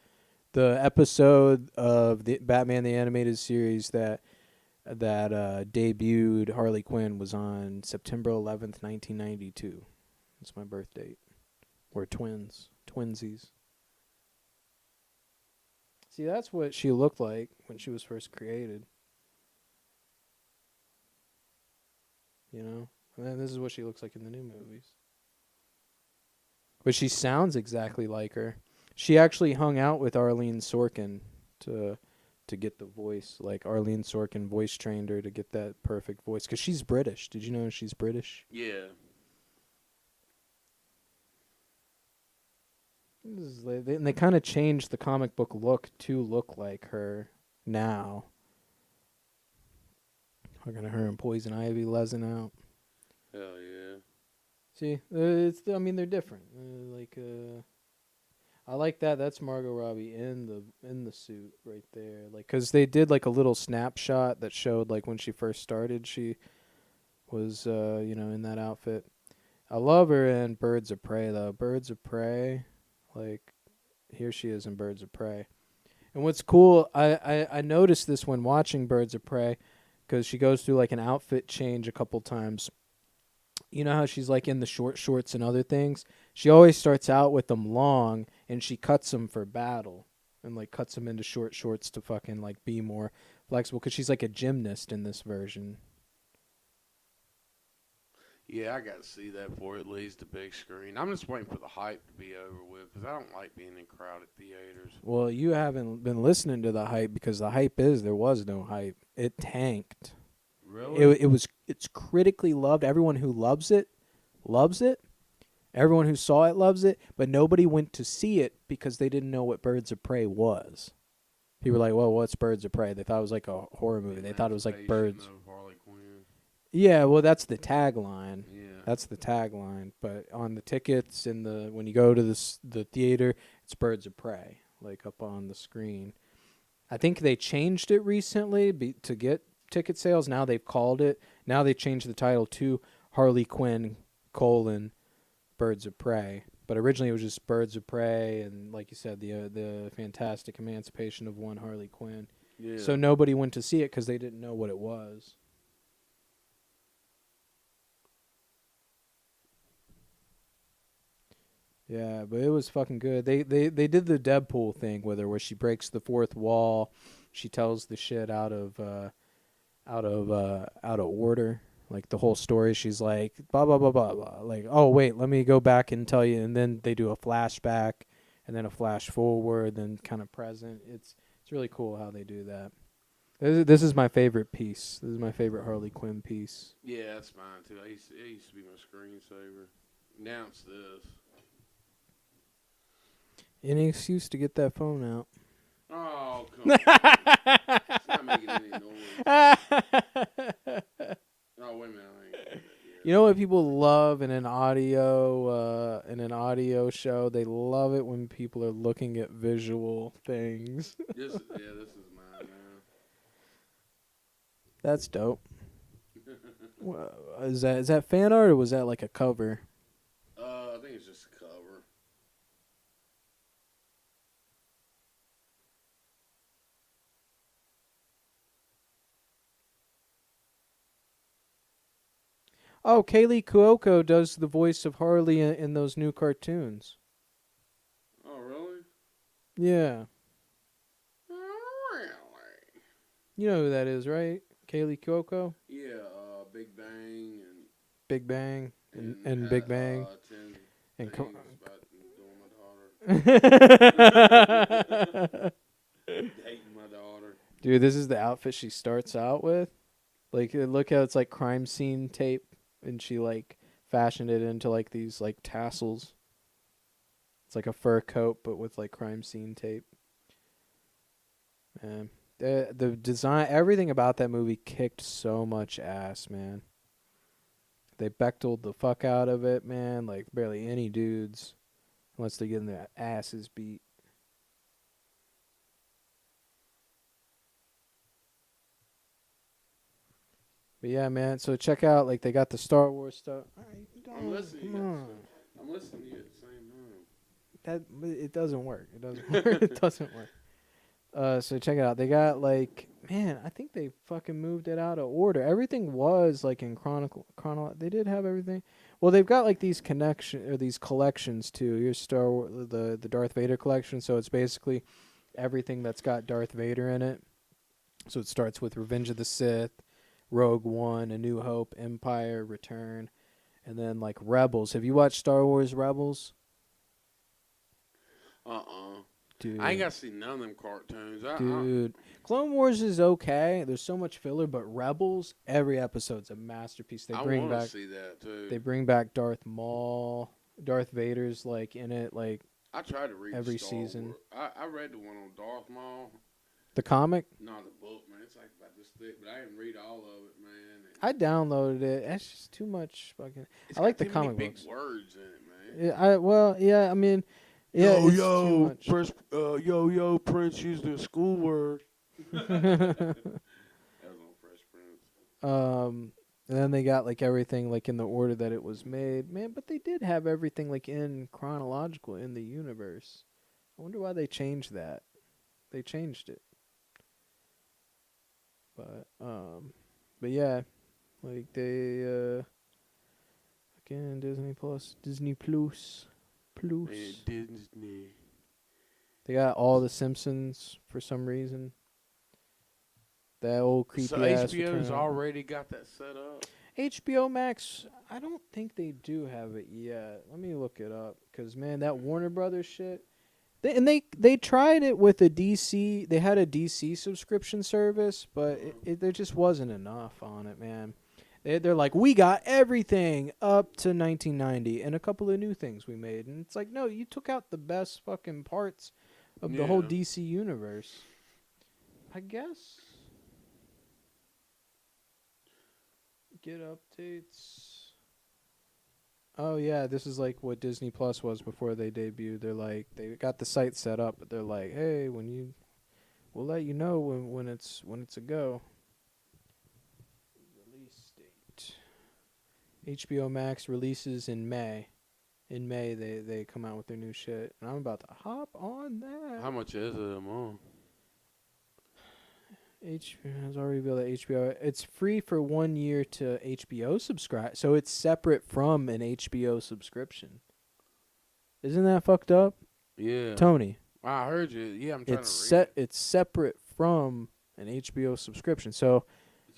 The episode of the Batman the Animated Series that debuted Harley Quinn was on September 11th, 1992. That's my birth date. We're twinsies. See, that's what she looked like when she was first created. You know? And then this is what she looks like in the new movies. But she sounds exactly like her. She actually hung out with Arlene Sorkin to get the voice. Like, Arlene Sorkin voice trained her to get that perfect voice. Because she's British. Did you know she's British? Yeah. And they kind of changed the comic book look to look like her now. Fucking her and Poison Ivy lesing out. Hell yeah. See, I mean, they're different. I like that. That's Margot Robbie in the suit right there. Like, 'cause they did like a little snapshot that showed like when she first started, she was in that outfit. I love her in Birds of Prey though. Birds of Prey, like, here she is in Birds of Prey. And what's cool, I noticed this when watching Birds of Prey, 'cause she goes through like an outfit change a couple times. You know how she's like in the short shorts and other things? She always starts out with them long and she cuts them for battle and like cuts them into short shorts to fucking like be more flexible, 'cause she's like a gymnast in this version. Yeah, I got to see that before it leaves the big screen. I'm just waiting for the hype to be over with because I don't like being in crowded theaters. Well, you haven't been listening to the hype, because the hype is there was no hype. It tanked. Really? It's critically loved. Everyone who loves it loves it. Everyone who saw it loves it, but nobody went to see it because they didn't know what Birds of Prey was. People were like, "Well, what's Birds of Prey?" They thought it was like a horror movie. They thought it was like birds. Of Harley Quinn. Yeah, well, that's the tagline. Yeah. That's the tagline. But on the tickets and when you go to the theater, it's Birds of Prey, like up on the screen. I think they changed it recently to get ticket sales. Now they've called it. Now they changed the title to Harley Quinn: Birds of Prey. But originally it was just Birds of Prey, and like you said, the fantastic emancipation of one Harley Quinn. Yeah. So nobody went to see it because they didn't know what it was. Yeah, but it was fucking good. They did the Deadpool thing with her where she breaks the fourth wall. She tells the shit out of order. Like the whole story, she's like blah blah blah blah blah. Like, oh wait, let me go back and tell you. And then they do a flashback, and then a flash forward, then kind of present. It's really cool how they do that. This is my favorite piece. This is my favorite Harley Quinn piece. Yeah, that's mine too. It used to be my screensaver. Now it's this. Any excuse to get that phone out. Oh, come on. It's not making any noise. Oh, wait a minute. I ain't got that yet. You know what people love in an audio show? They love it when people are looking at visual things. This is mine now. That's dope. Is that fan art or was that like a cover? I think it's just a cover. Oh, Kaylee Cuoco does the voice of Harley in those new cartoons. Oh, really? Yeah. Really? You know who that is, right? Kaylee Cuoco? Yeah, Big Bang Big Bang and Big Bang. 10 And things about doing my daughter. Dating my daughter. Dude, this is the outfit she starts out with. Like, look how it's like crime scene tape, and she like fashioned it into like these like tassels. It's like a fur coat, but with like crime scene tape. Man, the design, everything about that movie kicked so much ass, man. They Bechteled the fuck out of it, man. Like barely any dudes, unless they're getting their asses beat. But yeah, man. So check out, like, they got the Star Wars stuff. I'm listening. Come on. I'm listening to you at the same time. It doesn't work. It doesn't work. It doesn't work. So check it out. They got like, man, I think they fucking moved it out of order. Everything was like in chrono. They did have everything. Well, they've got like these collections too. Here's Star Wars, the Darth Vader collection. So it's basically everything that's got Darth Vader in it. So it starts with Revenge of the Sith, Rogue One, A New Hope, Empire, Return, and then like Rebels. Have you watched Star Wars Rebels? Dude. I ain't got to see none of them cartoons. Dude, Clone Wars is okay. There's so much filler, but Rebels, every episode's a masterpiece. I want to see that too. They bring back Darth Maul. Darth Vader's like in it, like I tried to read every Star season. Wars. I read the one on Darth Maul. The comic? No, the book, man. It's like about this thick, but I didn't read all of it, man. I downloaded it. That's just too much fucking. I like the comic books. Big words in it, man. Yeah. I mean, yeah. Yo, Prince. Yo, Prince used the school word. That was on Fresh Prince. And then they got like everything like in the order that it was made, man. But they did have everything like in chronological in the universe. I wonder why they changed that. They changed it. But yeah, like they again Disney Plus. Disney. They got all the Simpsons for some reason. That old creepy ass. So HBO's already got that set up. HBO Max, I don't think they do have it yet. Let me look it up, cause man, that Warner Brothers shit. They tried it with a DC. They had a DC subscription service, but there just wasn't enough on it, man. They're like, we got everything up to 1990 and a couple of new things we made, and it's like, no, you took out the best fucking parts of the whole DC universe. I guess. Get updates. Oh yeah, this is like what Disney Plus was before they debuted. They're like, they got the site set up, but they're like, hey, we'll let you know when it's a go. Release date. HBO Max releases in May. In May they come out with their new shit, and I'm about to hop on that. How much is it a month? HBO has already revealed that HBO. It's free for 1 year to HBO subscribe, so it's separate from an HBO subscription. Isn't that fucked up, Yeah. Tony? I heard you. Yeah, I'm trying It's to read it. It's separate from an HBO subscription, so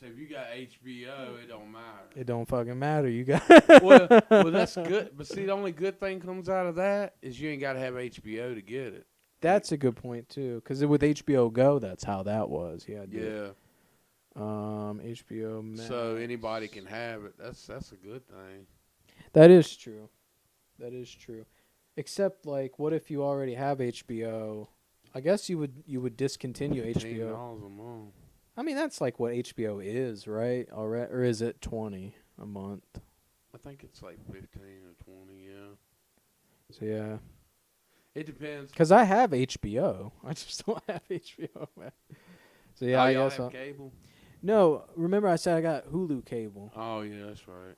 So if you got HBO, it don't matter. it don't fucking matter. You got well, that's good. But see, the only good thing comes out of that is you ain't got to have HBO to get it. That's a good point too, because with HBO Go, that's how that was. Yeah. HBO Max. So anybody can have it. That's a good thing. That is true. That is true. Except, like, what if you already have HBO? I guess you would discontinue HBO. $10 a month. I mean, that's like what HBO is, right? Already, or is it $20 a month? I think it's like 15 or 20. Yeah. So yeah, It depends. because I have HBO. I just don't have HBO. So yeah, I y'all guess. have cable. No, remember I said I got Hulu cable. Oh yeah, that's right.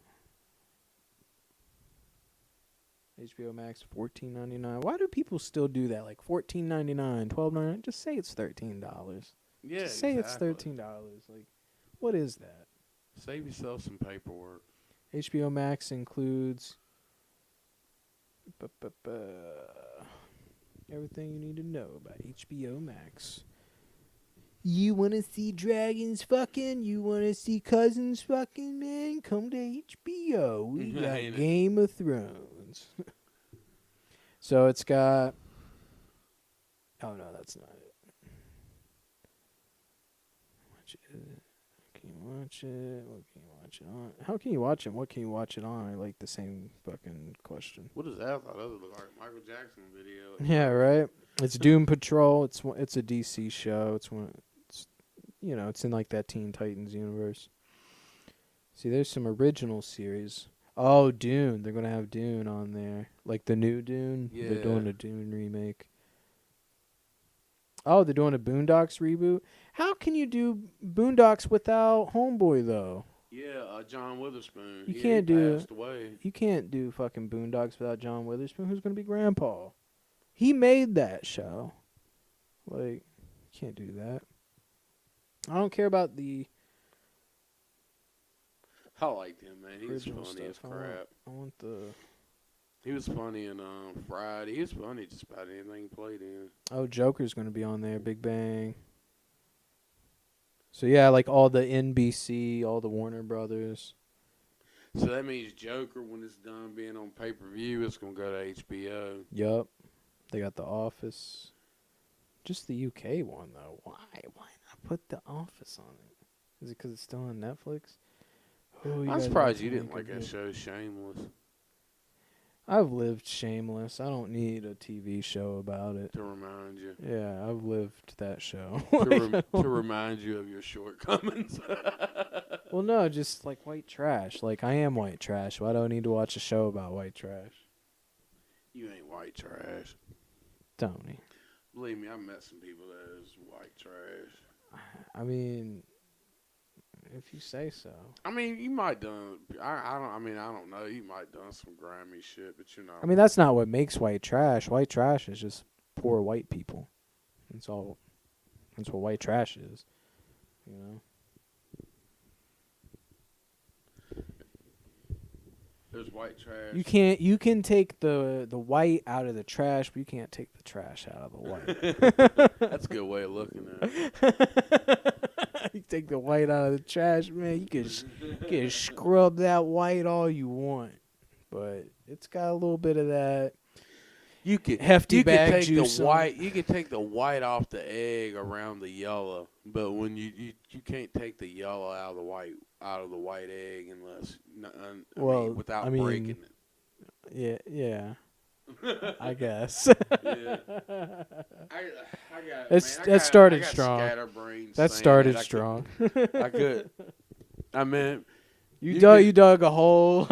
HBO Max $14.99. Why do people still do that? Like $14.99, $12.99. Just say it's $13. Yeah, Just say exactly. it's $13. Like, what is that? Save yourself some paperwork. HBO Max includes everything you need to know about HBO Max. You want to see dragons fucking? You want to see cousins fucking, man? Come to HBO. We got Game of Thrones. So it's got... Oh, no, that's not it. Watch it. Can you watch it? What can you watch it on? How can you watch it? What can you watch it on? I like the same fucking question. What is that? I thought that was like a Michael Jackson video. Yeah, right. It's Doom Patrol. It's a DC show. It's in like that Teen Titans universe. See, there's some original series. Oh, Dune. They're gonna have Dune on there, like the new Dune. Yeah. They're doing a Dune remake. Oh, they're doing a Boondocks reboot. How can you do Boondocks without Homeboy though? Yeah, John Witherspoon. You He can't do passed away. You can't do fucking Boondocks without John Witherspoon. Who's gonna be Grandpa? He made that show. Like, you can't do that. I don't care about the I liked him, man. He was original funny as stuff. crap. I want the... He was funny in Friday. He was funny just about anything he played in. Oh, Joker's going to be on there. Big Bang. So, yeah, like all the NBC, all the Warner Brothers. So that means Joker, when it's done being on pay-per-view, it's going to go to HBO. Yup. They got The Office. Just the UK one, though. Why? Why not put The Office on it? Is it because it's still on Netflix? Oh, I'm surprised you didn't like that show, Shameless. I've lived Shameless. I don't need a TV show about it. To remind you. Yeah, I've lived that show. To remind you of your shortcomings. Well, no, just like white trash. Like, I am white trash. Why do I need to watch a show about white trash? You ain't white trash. Tony. Believe me, I met some people that is white trash. I mean, if you say so. I mean, you might done. I don't know. You might done some grimy shit, but you're not. I mean, that's not what makes white trash. White trash is just poor white people. That's all. That's what white trash is. You know. There's white trash. You can take the white out of the trash, but you can't take the trash out of the white. That's a good way of looking at it. You take the white out of the trash, man. You can scrub that white all you want, but it's got a little bit of that. You could hefty bag take juice. The white. You can take the white off the egg around the yellow, but when you can't take the yellow out of the white egg unless without breaking it. Yeah. I guess. Yeah. That started strong. That started strong. I could. I mean, you dug a hole.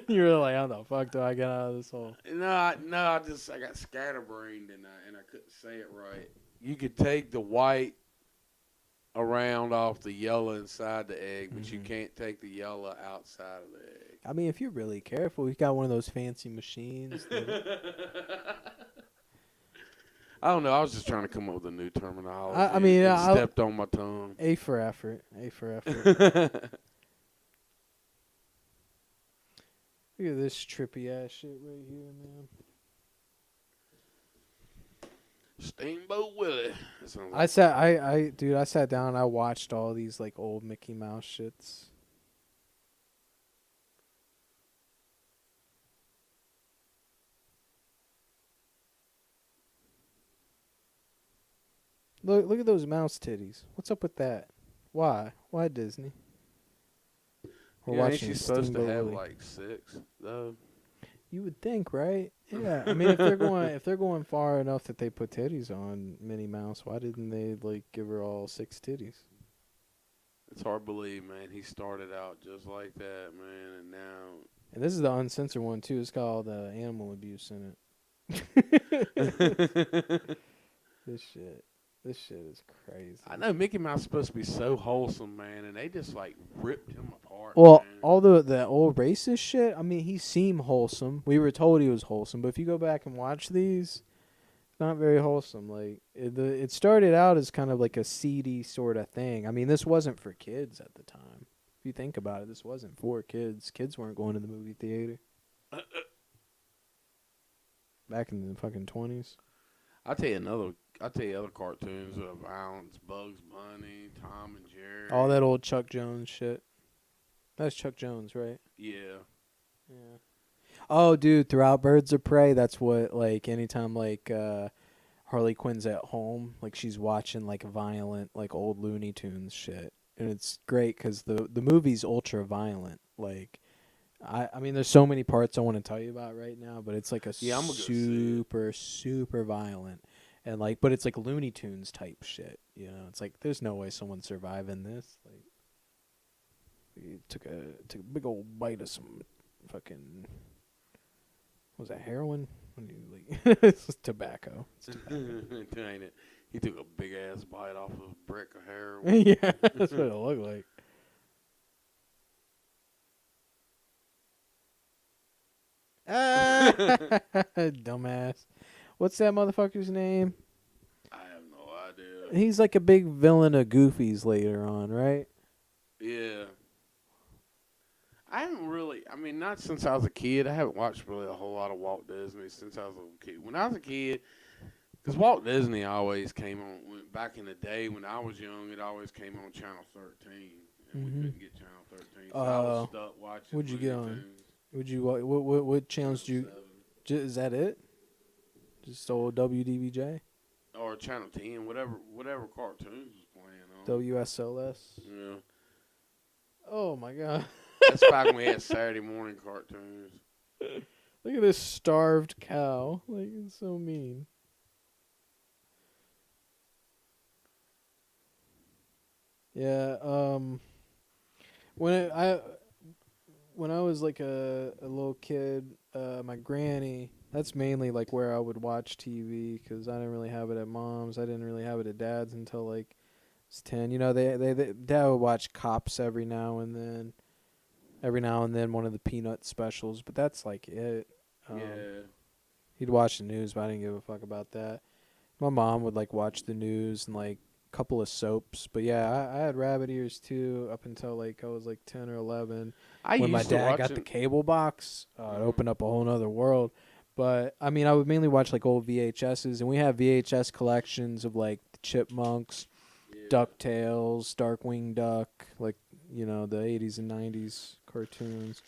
You were like, how the fuck do I get out of this hole? No, I got scatterbrained and I couldn't say it right. You could take the white around off the yellow inside the egg, but you can't take the yellow outside of the egg. I mean, if you're really careful, you got one of those fancy machines. I don't know. I was just trying to come up with a new terminology. I mean, it stepped on my tongue. A for effort. A for effort. Look at this trippy ass shit right here, man. Steamboat Willie. I sat down and I watched all these like old Mickey Mouse shits. Look at those mouse titties. What's up with that? Why? Why Disney? We're ain't watching she supposed to Steamboat have Willie. like 6 though? You would think, right? Yeah. I mean, if they're going far enough that they put titties on Minnie Mouse, why didn't they like give her all 6 titties? It's hard to believe, man. He started out just like that, man, and now. And this is the uncensored one too. It's called animal abuse in it. This shit is crazy. I know Mickey Mouse is supposed to be so wholesome, man, and they just like ripped him apart. Well, man. all the old racist shit. I mean, he seemed wholesome. We were told he was wholesome, but if you go back and watch these, not very wholesome. Like it started out as kind of like a seedy sort of thing. I mean, this wasn't for kids at the time. If you think about it, this wasn't for kids. Kids weren't going to the movie theater back in the fucking 20s. I'll tell you other cartoons of violence: Bugs Bunny, Tom and Jerry. All that old Chuck Jones shit. That's Chuck Jones, right? Yeah. Yeah. Oh, dude, throughout Birds of Prey, that's what, like, anytime, like, Harley Quinn's at home, like, she's watching, like, violent, like, old Looney Tunes shit. And it's great because the movie's ultra violent. Like, I mean, there's so many parts I want to tell you about right now, but it's, like, super violent. And, like, but it's, like, Looney Tunes type shit, you know? It's, like, there's no way someone's surviving this. Like, he took a big old bite of some fucking... Was that heroin? It's tobacco. It's tobacco. Ain't it? He took a big ass bite off of a brick of heroin. Yeah, that's what it looked like. Dumbass. What's that motherfucker's name? I have no idea. He's like a big villain of Goofy's later on, right? Yeah. I haven't really, I mean, not since I was a kid. I haven't watched really a whole lot of Walt Disney since I was a kid. When I was a kid, because Walt Disney always came on, back in the day when I was young, it always came on Channel 13. And we couldn't get Channel 13. So I was stuck watching. What'd you get on? Tunes. Would you what channels do you? Is that it? Just old WDVJ? Or Channel 10, whatever cartoons was playing on. WSLS? Yeah. Oh, my God. That's back when we had Saturday morning cartoons. Look at this starved cow. Like, it's so mean. Yeah, when I was like a little kid, my granny, that's mainly like where I would watch TV because I didn't really have it at mom's. I didn't really have it at dad's until like I was 10. You know, they dad would watch Cops every now and then. Every now and then one of the Peanut specials, but that's like it. Yeah. He'd watch the news, but I didn't give a fuck about that. My mom would like watch the news and like a couple of soaps, but yeah, I had rabbit ears too up until like I was like 10 or 11. When my dad got the cable box, it opened up a whole nother world. But I mean, I would mainly watch like old VHSs, and we have VHS collections of like the Chipmunks, DuckTales, Darkwing Duck, like, you know, the 80s and 90s cartoons.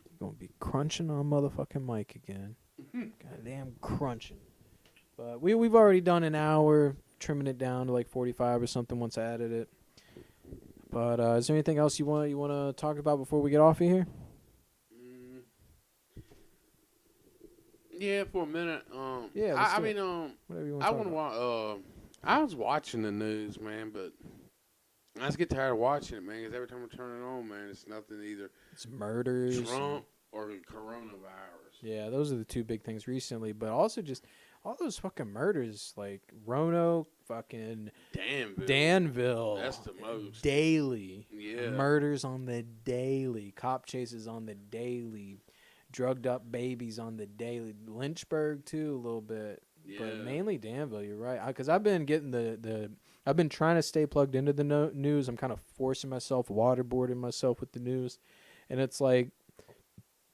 You're gonna be crunching on motherfucking mic again. Goddamn crunching. But we've already done an hour, trimming it down to like 45 or something once I added it. But is there anything else you want to talk about before we get off of here? Yeah, for a minute. Yeah, I mean, whatever you want I to want talk about. to. I was watching the news, man, but I just get tired of watching it, man. Because every time I turn it on, man, it's nothing either. It's murders, Trump or coronavirus. Yeah, those are the two big things recently. But also just all those fucking murders, like Roanoke, fucking Danville. That's the most. Daily. Yeah. Murders on the daily. Cop chases on the daily. drugged up babies on the daily. Lynchburg too, a little bit, but mainly Danville. You're right, because I've been getting I've been trying to stay plugged into the news. I'm kind of forcing myself, waterboarding myself with the news, and it's like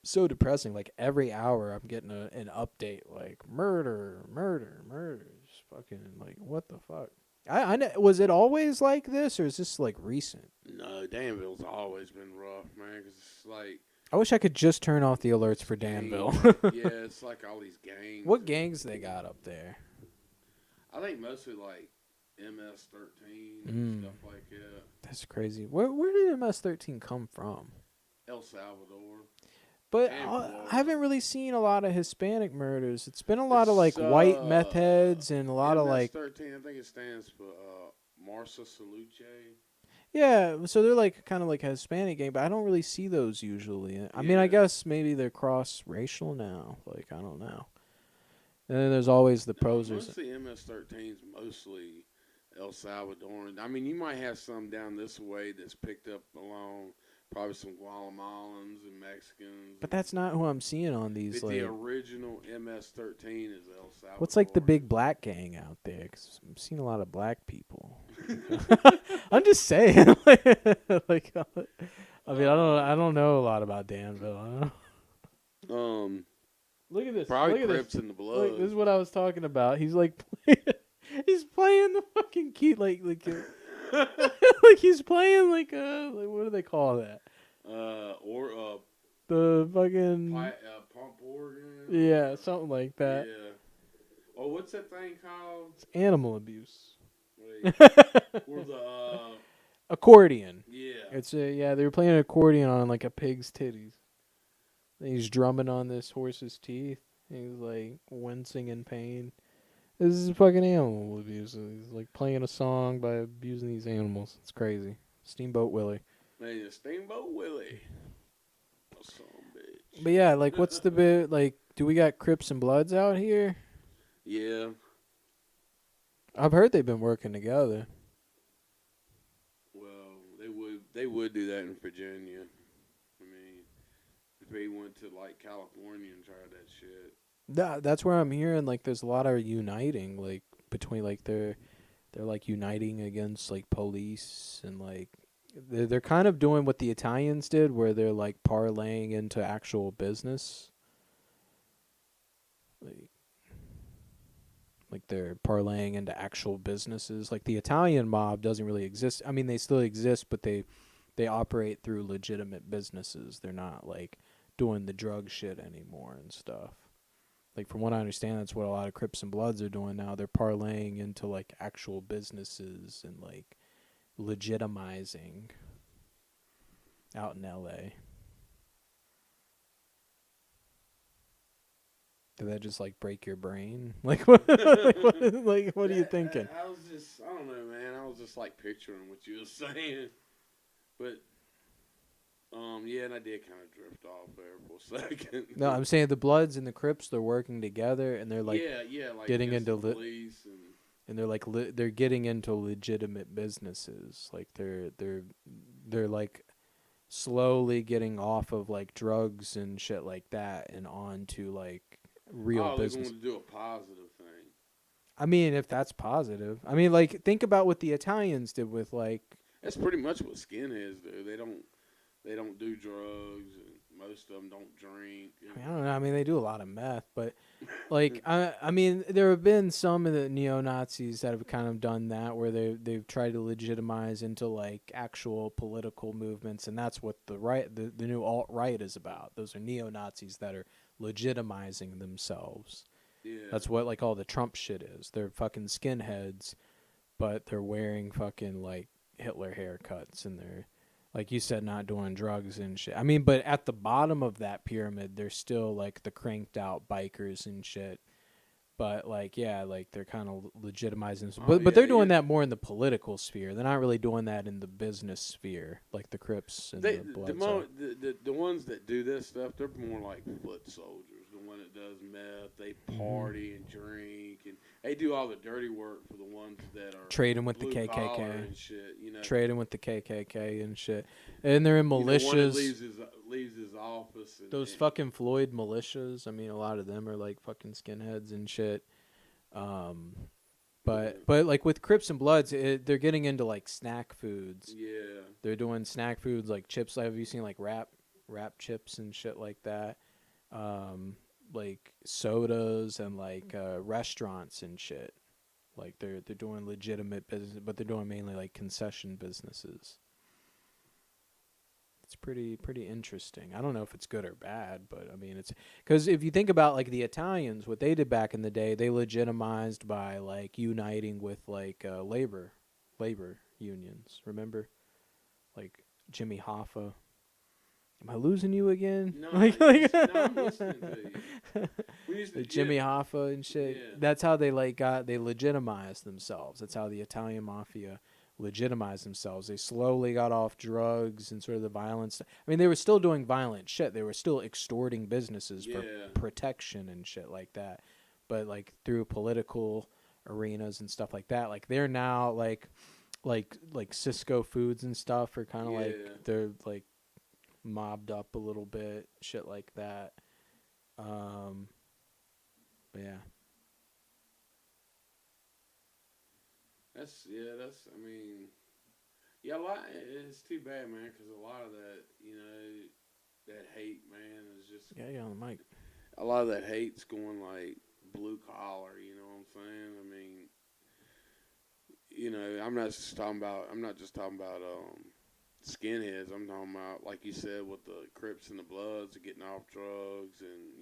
so depressing. Like every hour, I'm getting an update, like murder. Just fucking like what the fuck. Was it always like this, or is this like recent? No, Danville's always been rough, man. Cause it's like I wish I could just turn off the alerts for Danville. Yeah, it's like all these gangs. What gangs they got up there? I think mostly like MS-13 and stuff like that. That's crazy. Where did MS-13 come from? El Salvador. But I haven't really seen a lot of Hispanic murders. It's been a lot of like white meth heads and a lot of like MS-13. I think it stands for Marsa Salute. Yeah, so they're like kind of like a Hispanic gang, but I don't really see those usually. I mean, I guess maybe they're cross-racial now. Like I don't know. And then there's always the posers. Mostly MS-13's mostly El Salvadoran. I mean, you might have some down this way that's picked up along. Probably some Guatemalans and Mexicans. But that's not who I'm seeing on these. But the original MS-13 is El Salvador. What's like the big black gang out there? Because I'm seeing a lot of black people. I'm just saying. Like, I mean, I don't know a lot about Danville. Look at this. Probably Look at Crips this. in the blood. Look, this is what I was talking about. He's like, he's playing the fucking key like like he's playing like what do they call that? The fucking pump organ. Yeah, something like that. Yeah. Oh, what's that thing called? It's animal abuse. Or the accordion. Yeah. It's they were playing an accordion on like a pig's titties. And he's drumming on this horse's teeth. He's like wincing in pain. This is fucking animal abuse. He's like playing a song by abusing these animals. It's crazy. Steamboat Willie. Hey, Steamboat Willie. Son of a bitch. But yeah, like what's the bit like? Do we got Crips and Bloods out here? Yeah. I've heard they've been working together. Well, they would do that in Virginia. I mean, if they went to like California and tried that shit. That's where I'm hearing like there's a lot of uniting like between like they're like uniting against like police and like they're kind of doing what the Italians did where they're like parlaying into actual business. Like they're parlaying into actual businesses. Like the Italian mob doesn't really exist. I mean, they still exist, but they operate through legitimate businesses. They're not like doing the drug shit anymore and stuff. Like from what I understand, that's what a lot of Crips and Bloods are doing now. They're parlaying into like actual businesses and like legitimizing out in LA. Did that just like break your brain? Like what? Like what are you thinking? I don't know, man. I was just like picturing what you were saying, but yeah, and I did kind of drift off there for a second. No, I'm saying the Bloods and the Crips, they're working together, and they're like like getting into police and they're like they're getting into legitimate businesses. Like they're like slowly getting off of like drugs and shit like that and on to like real business. They're going to do a positive thing. I mean, if that's positive. I mean, like think about what the Italians did with like. That's pretty much what skinheads do. They don't do drugs, and most of them don't drink. I don't know. I mean, they do a lot of meth, but like, I mean, there have been some of the neo-Nazis that have kind of done that, where they've tried to legitimize into like actual political movements, and that's what the new alt-right is about. Those are neo-Nazis that are legitimizing themselves. Yeah. That's what like all the Trump shit is. They're fucking skinheads, but they're wearing fucking like Hitler haircuts, and they're, like you said, not doing drugs and shit. I mean, but at the bottom of that pyramid, there's still like the cranked out bikers and shit. But like, yeah, like they're kind of legitimizing. But they're doing that more in the political sphere. They're not really doing that in the business sphere, like the Crips and the Bloods. The ones that do this stuff, they're more like foot soldiers. The one that does meth, they party and drink, and they do all the dirty work for the ones that are trading with the KKK and shit. You know, trading with the KKK and shit, and they're in militias. One that leaves his office Those fucking Floyd militias. I mean, a lot of them are like fucking skinheads and shit. But like with Crips and Bloods, they're getting into like snack foods. Yeah. They're doing snack foods like chips. Have you seen like wrap chips and shit like that? Like sodas and like restaurants and shit. Like they're doing legitimate business, but they're doing mainly like concession businesses. It's pretty interesting. I don't know if it's good or bad, but I mean it's because if you think about like the Italians, what they did back in the day, they legitimized by like uniting with like labor unions. Remember, like Jimmy Hoffa. Am I losing you again? No, no, I'm listening to you. We used to, Jimmy Hoffa and shit. Yeah. That's how they legitimized themselves. That's how the Italian mafia legitimized themselves. They slowly got off drugs and sort of the violence. I mean, they were still doing violent shit. They were still extorting businesses for protection and shit like that. But like through political arenas and stuff like that, like they're now like Cisco Foods and stuff are kind of like they're like mobbed up a little bit, shit like that. But yeah. That's I mean, yeah, a lot. It's too bad, man, because a lot of that, that hate, man, is just. Yeah, on the mic. A lot of that hate's going like blue collar. You know what I'm saying? I mean, I'm not just talking about skinheads. I'm talking about, like you said, with the Crips and the Bloods getting off drugs, and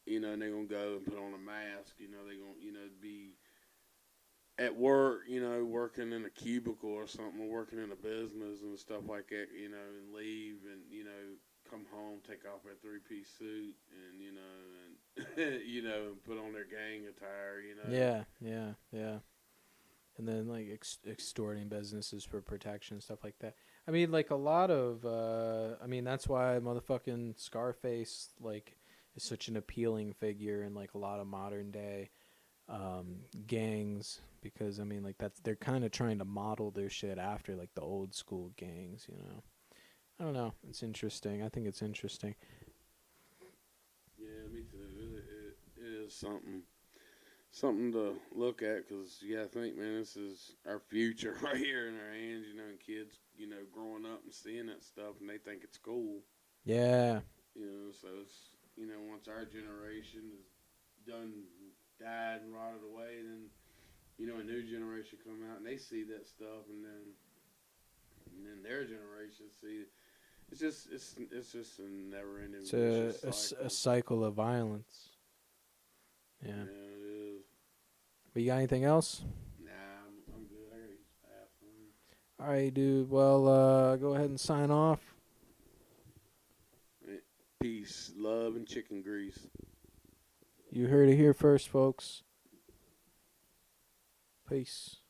and they're gonna go and put on a mask. They're gonna, be at work, working in a cubicle or something, or working in a business and stuff like that, and leave and, come home, take off their 3-piece suit and, and put on their gang attire, Yeah. And then like extorting businesses for protection and stuff like that. I mean, like a lot of, that's why motherfucking Scarface, like, is such an appealing figure in like a lot of modern day gangs, because I mean like they're kind of trying to model their shit after like the old school gangs. I don't know, it's interesting. I think it's interesting. Yeah, me too. It is something to look at, because you gotta think, man, this is our future right here in our hands. And kids growing up and seeing that stuff, and they think it's cool. Yeah. So it's once our generation is died and rotted away, then a new generation come out and they see that stuff, and then their generation see it. It's just a never ending. It's a cycle of violence. Yeah. Yeah, it is. But you got anything else? Nah, I'm good. I gotta use the bathroom. All right, dude. Well, go ahead and sign off. Peace, love, and chicken grease. You heard it here first, folks. Peace.